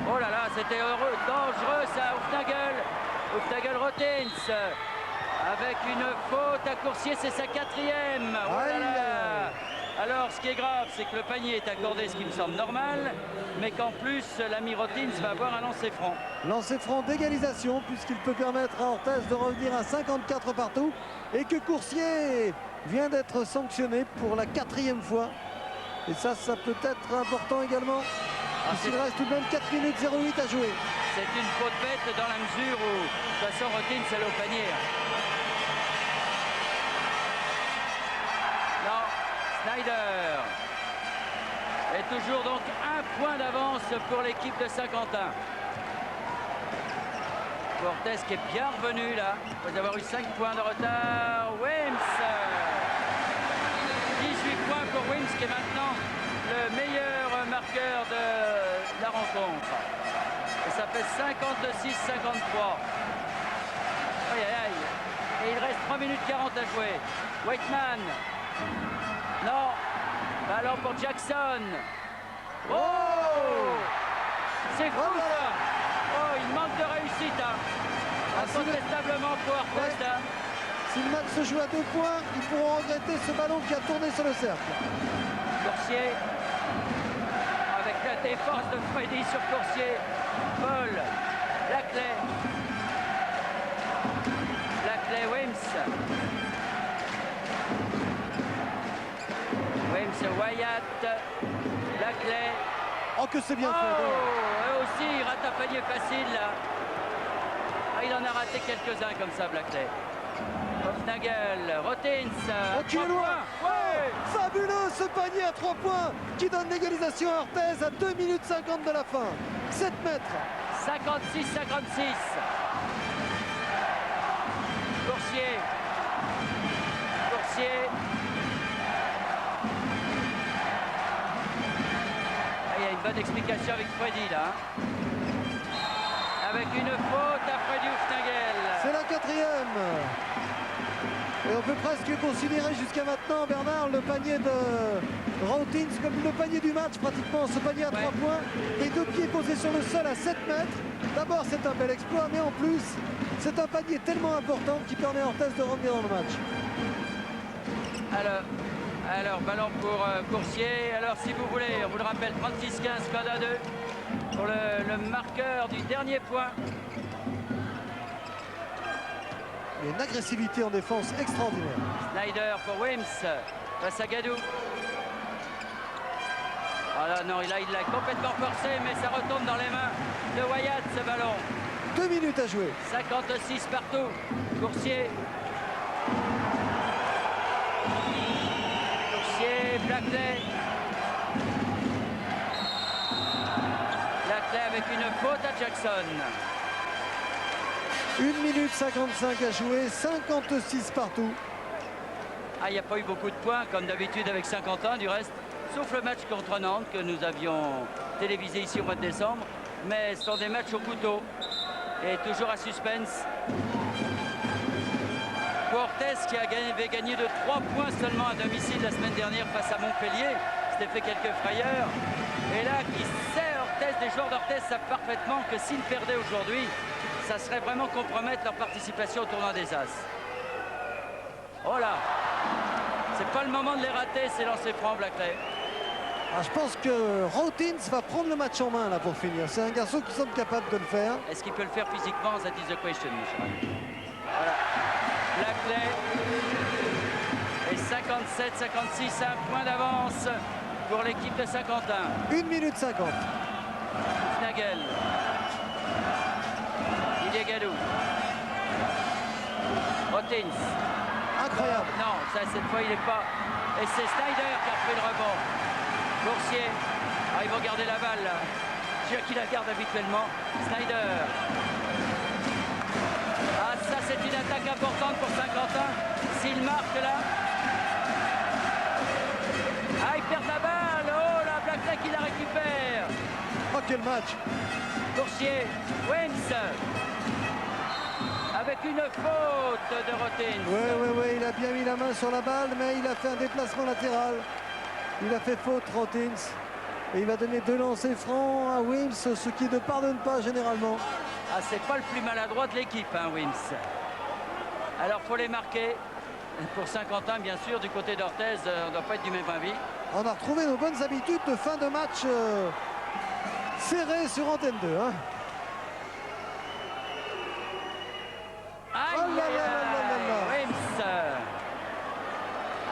Oh là là, c'était heureux, dangereux ça, Houfnagel. Houfnagel Rotins avec une faute à Coursier, c'est sa 4e. Oh là là. Alors ce qui est grave, c'est que le panier est accordé, ce qui me semble normal, mais qu'en plus l'ami Rotins va avoir un lancer franc. Lancer franc d'égalisation puisqu'il peut permettre à Orthez de revenir à 54 partout et que Coursier vient d'être sanctionné pour la 4e fois. Et ça peut être important également. Il reste tout de même 4 minutes 08 à jouer. C'est une faute bête dans la mesure où, de toute façon, Rotins est au panier. Non, Snyder. Et toujours donc un point d'avance pour l'équipe de Saint-Quentin. Cortés qui est bien revenu là, après avoir eu 5 points de retard. Wims. 18 points pour Wims qui est maintenant le meilleur marqueur de la rencontre. Et ça fait 56-53. Aïe aïe aïe. Et il reste 3 minutes 40 à jouer. Waitman. Non. Ballon pour Jackson. Oh, c'est fou ça. Oh, il manque de réussite. Hein. Incontestablement pour Orthez. Hein. Si le match se joue à 2 points, ils pourront regretter ce ballon qui a tourné sur le cercle. Coursier, avec la défense de Freddy sur Coursier. Paul, Blackley. Blackley, Wims. Wims, Wyatt. Blackley. Oh, que c'est bien fait. Oh, aussi, il rate un panier facile là. Ah, il en a raté quelques-uns comme ça, Blackley. Houfnagel, Rotins. Oh, qui est loin. Ouais. Fabuleux ce panier à 3 points qui donne l'égalisation à Orthez à 2 minutes 50 de la fin. 7 mètres. 56-56. Coursier. Coursier. Ah, il y a une bonne explication avec Freddy là. Avec une faute à Freddy Houfnagel. C'est la 4e. Et on peut presque considérer jusqu'à maintenant, Bernard, le panier de Rotins comme le panier du match pratiquement. Ce panier à 3 points, les 2 pieds posés sur le sol à 7 mètres. D'abord, c'est un bel exploit, mais en plus, c'est un panier tellement important qui permet à Orthez de revenir dans le match. Alors ballon pour Coursier. Alors, si vous voulez, on vous le rappelle, 36-15, code à 2 pour le marqueur du dernier point. Il y a une agressivité en défense extraordinaire. Snyder pour Wims face à Gadou. Voilà, non, là, il l'a complètement forcé, mais ça retourne dans les mains de Wyatt, ce ballon. 2 minutes à jouer. 56 partout. Coursier. Coursier, Blackley. Blackley avec une faute à Jackson. 1 minute 55 à jouer, 56 partout. Ah, il n'y a pas eu beaucoup de points, comme d'habitude avec Saint-Quentin, du reste. Sauf le match contre Nantes que nous avions télévisé ici au mois de décembre. Mais ce sont des matchs au couteau. Et toujours à suspense. Orthez qui avait gagné de 3 points seulement à domicile la semaine dernière face à Montpellier. S'était fait quelques frayeurs. Et là, qui sait, Orthez, les joueurs d'Orthez savent parfaitement que s'ils perdaient aujourd'hui, ça serait vraiment compromettre leur participation au tournoi des As. Oh là! C'est pas le moment de les rater, ces lancers francs, Blackley. Ah, je pense que Rautins va prendre le match en main là pour finir. C'est un garçon qui semble capable de le faire. Est-ce qu'il peut le faire physiquement? That is the question, Michel. Voilà. Blackley. Et 57-56, un point d'avance pour l'équipe de Saint-Quentin. 1 minute 50. Nagel. Didier Gadou. Rautins. Incroyable. Non, ça, cette fois, il n'est pas... Et c'est Snyder qui a pris le rebond. Coursier. Ah, ils vont garder la balle, là. Je qui la garde habituellement. Snyder. Ah, ça, c'est une attaque importante pour Saint-Quentin. S'il marque, là... Ah, ils perdent la balle. Oh, la Blackley qui la récupère. Oh, quel match. Coursier. Wens. Avec une faute de Rautins. Oui, il a bien mis la main sur la balle, mais il a fait un déplacement latéral. Il a fait faute, Rautins. Et il va donner 2 lancers francs à Wims, ce qui ne pardonne pas généralement. Ah, c'est pas le plus maladroit de l'équipe, hein, Wims. Alors, faut les marquer. Pour Saint-Quentin, bien sûr, du côté d'Orthez, on ne doit pas être du même avis. On a retrouvé nos bonnes habitudes de fin de match serré sur Antenne 2. Hein. Aïe, Oh là là là là là. Wims.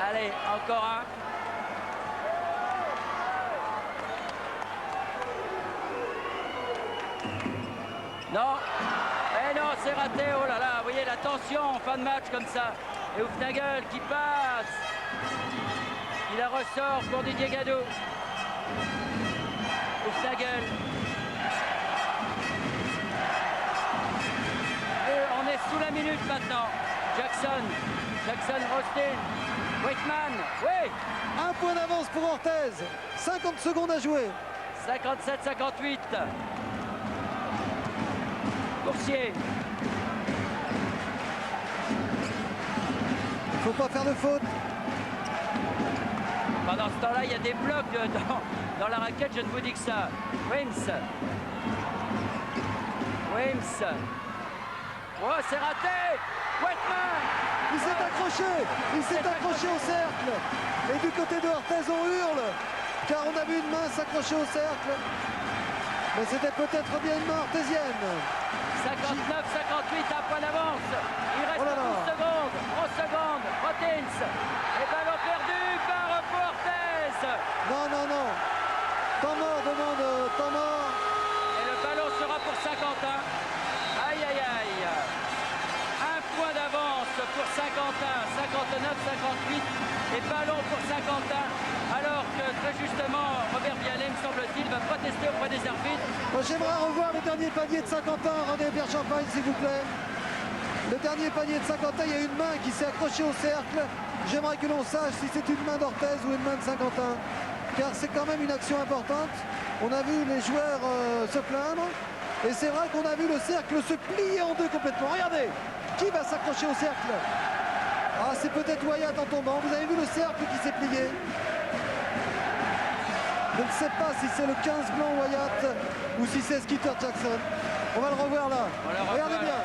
Allez, encore un. Non. Eh non, c'est raté. Oh là là, vous voyez la tension en fin de match comme ça. Et Houfnagel qui passe. Il la ressort pour Didier Gadou. Houfnagel. Et on est sous la minute maintenant. Jackson, Austin, Whitman, oui. Un point d'avance pour Orthez. 50 secondes à jouer. 57-58. Coursier. Il ne faut pas faire de faute. Pendant ce temps-là, il y a des blocs dans la raquette, je ne vous dis que ça. Wims. Oh, c'est raté. Whitman. Il s'est accroché au cercle. Et du côté de Orthez, on hurle, car on a vu une main s'accrocher au cercle. Mais c'était peut-être bien une main orthésienne. 59-58, un point d'avance. Il reste 12 secondes. Rautins. Et ballon perdu par Orthez. Non. Temps mort, demande temps mort. Et le ballon sera pour Saint-Quentin. Aïe. Un point d'avance pour Saint-Quentin. 59-58. Et ballon pour Saint-Quentin. Alors que très justement, Robert Vianney, me semble-t-il, va protester auprès des arbitres. J'aimerais revoir le dernier panier de Saint-Quentin. René Pierre-Champagne, s'il vous plaît. Le dernier panier de Saint-Quentin, il y a une main qui s'est accrochée au cercle. J'aimerais que l'on sache si c'est une main d'Orthez ou une main de Saint-Quentin. Car c'est quand même une action importante. On a vu les joueurs se plaindre. Et c'est vrai qu'on a vu le cercle se plier en deux complètement. Regardez, qui va s'accrocher au cercle? Ah, c'est peut-être Wyatt en tombant. Vous avez vu le cercle qui s'est plié? Je ne sais pas si c'est le 15 blanc Wyatt ou si c'est Skeeter Jackson. On va le revoir là.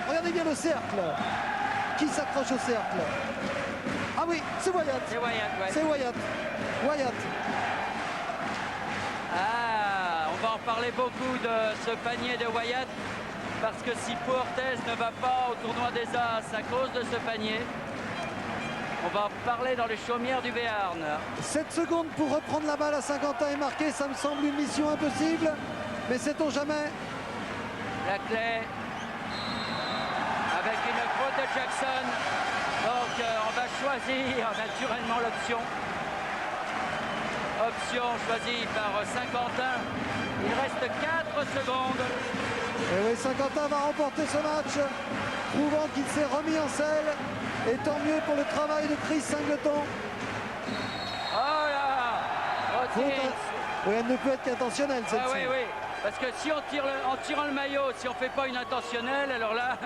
Regardez bien le cercle. Qui s'accroche au cercle? Ah oui, c'est Wyatt. C'est Wyatt, ouais. C'est Wyatt. Ah, on va en parler beaucoup de ce panier de Wyatt. Parce que si Pau Orthez ne va pas au tournoi des As à cause de ce panier, On va en parler dans les chaumières du Béarn. 7 secondes pour reprendre la balle à Saint-Quentin et marquer, ça me semble une mission impossible. Mais sait-on jamais. La clé avec une faute de Jackson. Donc on va choisir naturellement l'option. Option choisie par Saint-Quentin. Il reste 4 secondes. Et oui, Saint-Quentin va remporter ce match, prouvant qu'il s'est remis en selle. Et tant mieux pour le travail de Chris Singleton. Oh là, oui, elle ne peut être qu'intentionnelle, celle-ci. oui, oui. Parce que si on tire en tirant le maillot, si on ne fait pas une intentionnelle, alors là,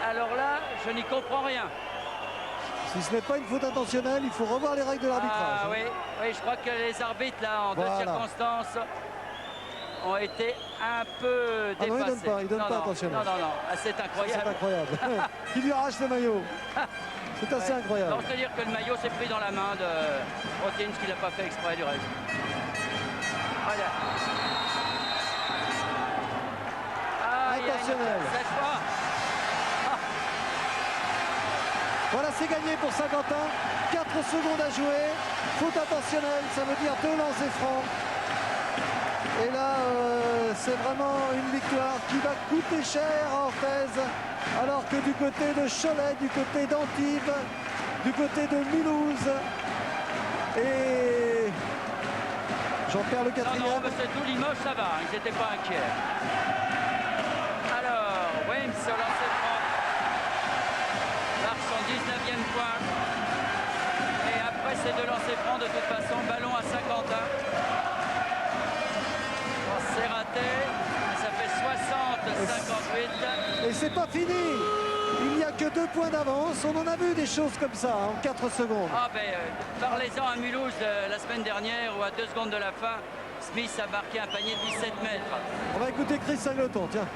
alors là, je n'y comprends rien. Si ce n'est pas une faute intentionnelle, il faut revoir les règles de l'arbitrage. Ah oui, oui, je crois que les arbitres, là, en deux circonstances, ont été un peu dépassés. Non, il donne pas intentionnel. Non, non, non, c'est incroyable. C'est incroyable. Qui lui arrache le maillot. C'est assez incroyable. Donc, c'est-à-dire que le maillot s'est pris dans la main de Watkins, qui n'a pas fait exprès du reste. Voilà. Intentionnel. Cette fois. Voilà, c'est gagné pour Saint-Quentin. 4 secondes à jouer. Faute intentionnelle, ça veut dire 2 lancers francs. Et là, c'est vraiment une victoire qui va coûter cher à Orthez. Alors que du côté de Cholet, du côté d'Antibes, du côté de Mulhouse, et j'en perds le 4e. Non, mais c'est tout Limoges, ça va, ils n'étaient pas inquiets. Alors, Wims au lancer franc. Marque son 19e point. Et après ces 2 lancers francs, de toute façon, ballon à Saint-Quentin. C'est raté. Ça fait 60-58. Et c'est pas fini. Il n'y a que 2 points d'avance. On en a vu des choses comme ça en 4 secondes. Ah ben, parlez-en à Mulhouse la semaine dernière où à 2 secondes de la fin, Smith a marqué un panier de 17 mètres. On va écouter Chris Singleton, tiens.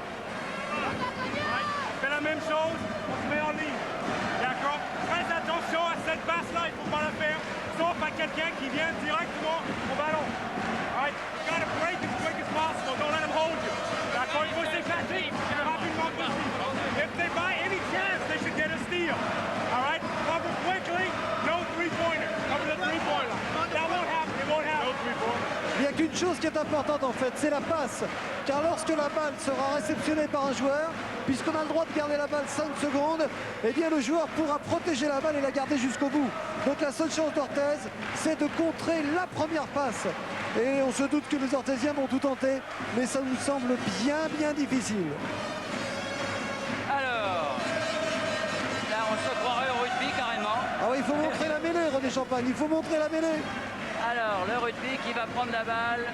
On fait la même chose, on se met en ligne. D'accord? Faites attention à cette passe-là, il ne faut pas la faire, sauf à quelqu'un qui vient directement au ballon. All right? You gotta break as quick as possible, don't let him hold you. D'accord? Il faut s'éclater rapidement possible. If they by any chance, they should get a steal. All right? Cover quickly, no three-pointer. Cover the three-pointer. That won't happen, it won't happen. No three-pointer. Il n'y a qu'une chose qui est importante en fait, c'est la passe. Car lorsque la balle sera réceptionnée par un joueur, puisqu'on a le droit de garder la balle 5 secondes, eh bien le joueur pourra protéger la balle et la garder jusqu'au bout. Donc la seule chance d'Orthez, c'est de contrer la première passe. Et on se doute que les Orthésiens vont tout tenter, mais ça nous semble bien difficile. Alors, là on se croirait au rugby carrément. Ah oui, il faut montrer la mêlée, René Champagne, il faut montrer la mêlée. Alors, le rugby qui va prendre la balle.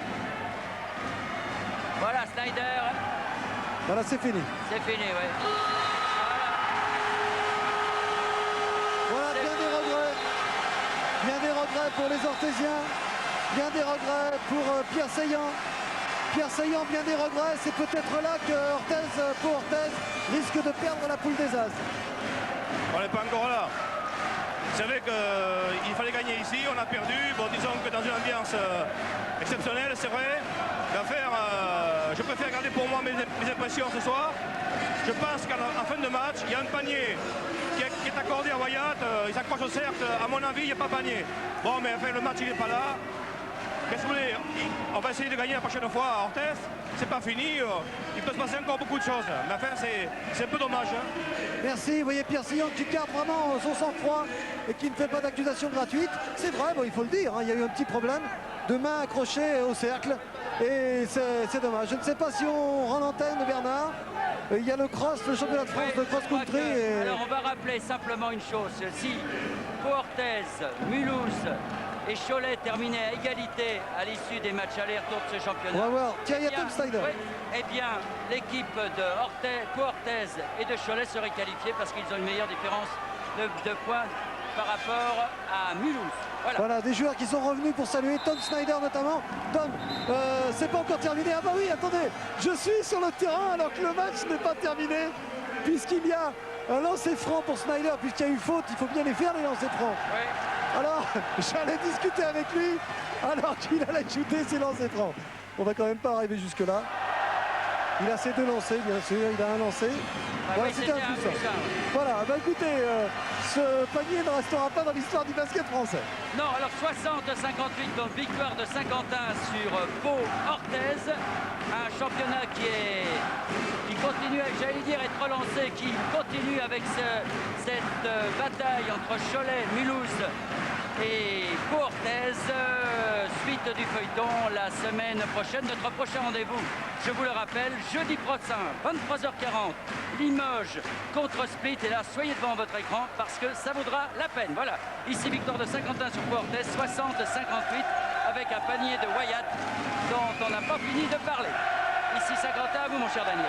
Voilà, Snyder. Voilà, c'est fini. C'est fini, oui. Voilà, bien des regrets. Bien des regrets pour les Orthésiens. Bien des regrets pour Pierre Seillant. Pierre Seillant, bien des regrets. C'est peut-être là que pour Orthez, risque de perdre la poule des As. On n'est pas encore là. Vous savez qu'il fallait gagner ici, on a perdu. Bon, disons que dans une ambiance exceptionnelle, c'est vrai. Je préfère garder pour moi mes impressions ce soir. Je pense qu'en fin de match, il y a un panier qui est accordé à Wyatt. Il s'accroche au cercle. À mon avis, il n'y a pas panier. Bon, mais enfin, le match, il n'est pas là. Qu'est-ce que vous voulez? On va essayer de gagner la prochaine fois à Orthez. C'est pas fini. Il peut se passer encore beaucoup de choses. Mais enfin, c'est un peu dommage. Hein. Merci. Vous voyez Pierre Seillant qui garde vraiment son sang-froid et qui ne fait pas d'accusation gratuite. C'est vrai, bon, il faut le dire. Hein, il y a eu un petit problème de main accrochée au cercle. Et c'est dommage. Je ne sais pas si on rend l'antenne, Bernard. Il y a le cross, le championnat de France de cross-country. Et... Alors on va rappeler simplement une chose. Si Orthez, Mulhouse et Cholet terminaient à égalité à l'issue des matchs aller-retour de ce championnat. On va voir. Tiens, il y a Tom Snyder. Oui, eh bien, l'équipe de Orthez et de Cholet serait qualifiée parce qu'ils ont une meilleure différence de points par rapport à Mulhouse. Voilà, des joueurs qui sont revenus pour saluer Tom Snyder notamment. Tom, c'est pas encore terminé. Ah bah oui, attendez, je suis sur le terrain alors que le match n'est pas terminé puisqu'il y a un lancer franc pour Snyder, puisqu'il y a eu faute, il faut bien les faire les lancers francs. Oui. Alors, j'allais discuter avec lui alors qu'il allait shooter ses lancers francs. On va quand même pas arriver jusque là. Il a ses 2 lancers, bien sûr, il a un lancé. Ah Voilà, oui, c'était un un puissant. puissant, ouais. Voilà, bah écoutez, ce panier ne restera pas dans l'histoire du basket français. Non, alors 60-58, donc victoire de Saint-Quentin sur Pau-Orthez. Un championnat qui continue, j'allais dire, être relancé, qui continue avec cette bataille entre Cholet, Mulhouse et Pau-Orthez. Suite du feuilleton la semaine prochaine. Notre prochain rendez-vous, je vous le rappelle, jeudi prochain, 23h40, Limoges contre Split. Et là, soyez devant votre écran parce que ça vaudra la peine. Voilà, ici victoire de Saint-Quentin sur Pau-Orthez, 60-58, avec un panier de Wyatt dont on n'a pas fini de parler. Ici Saint-Quentin, à vous mon cher Daniel.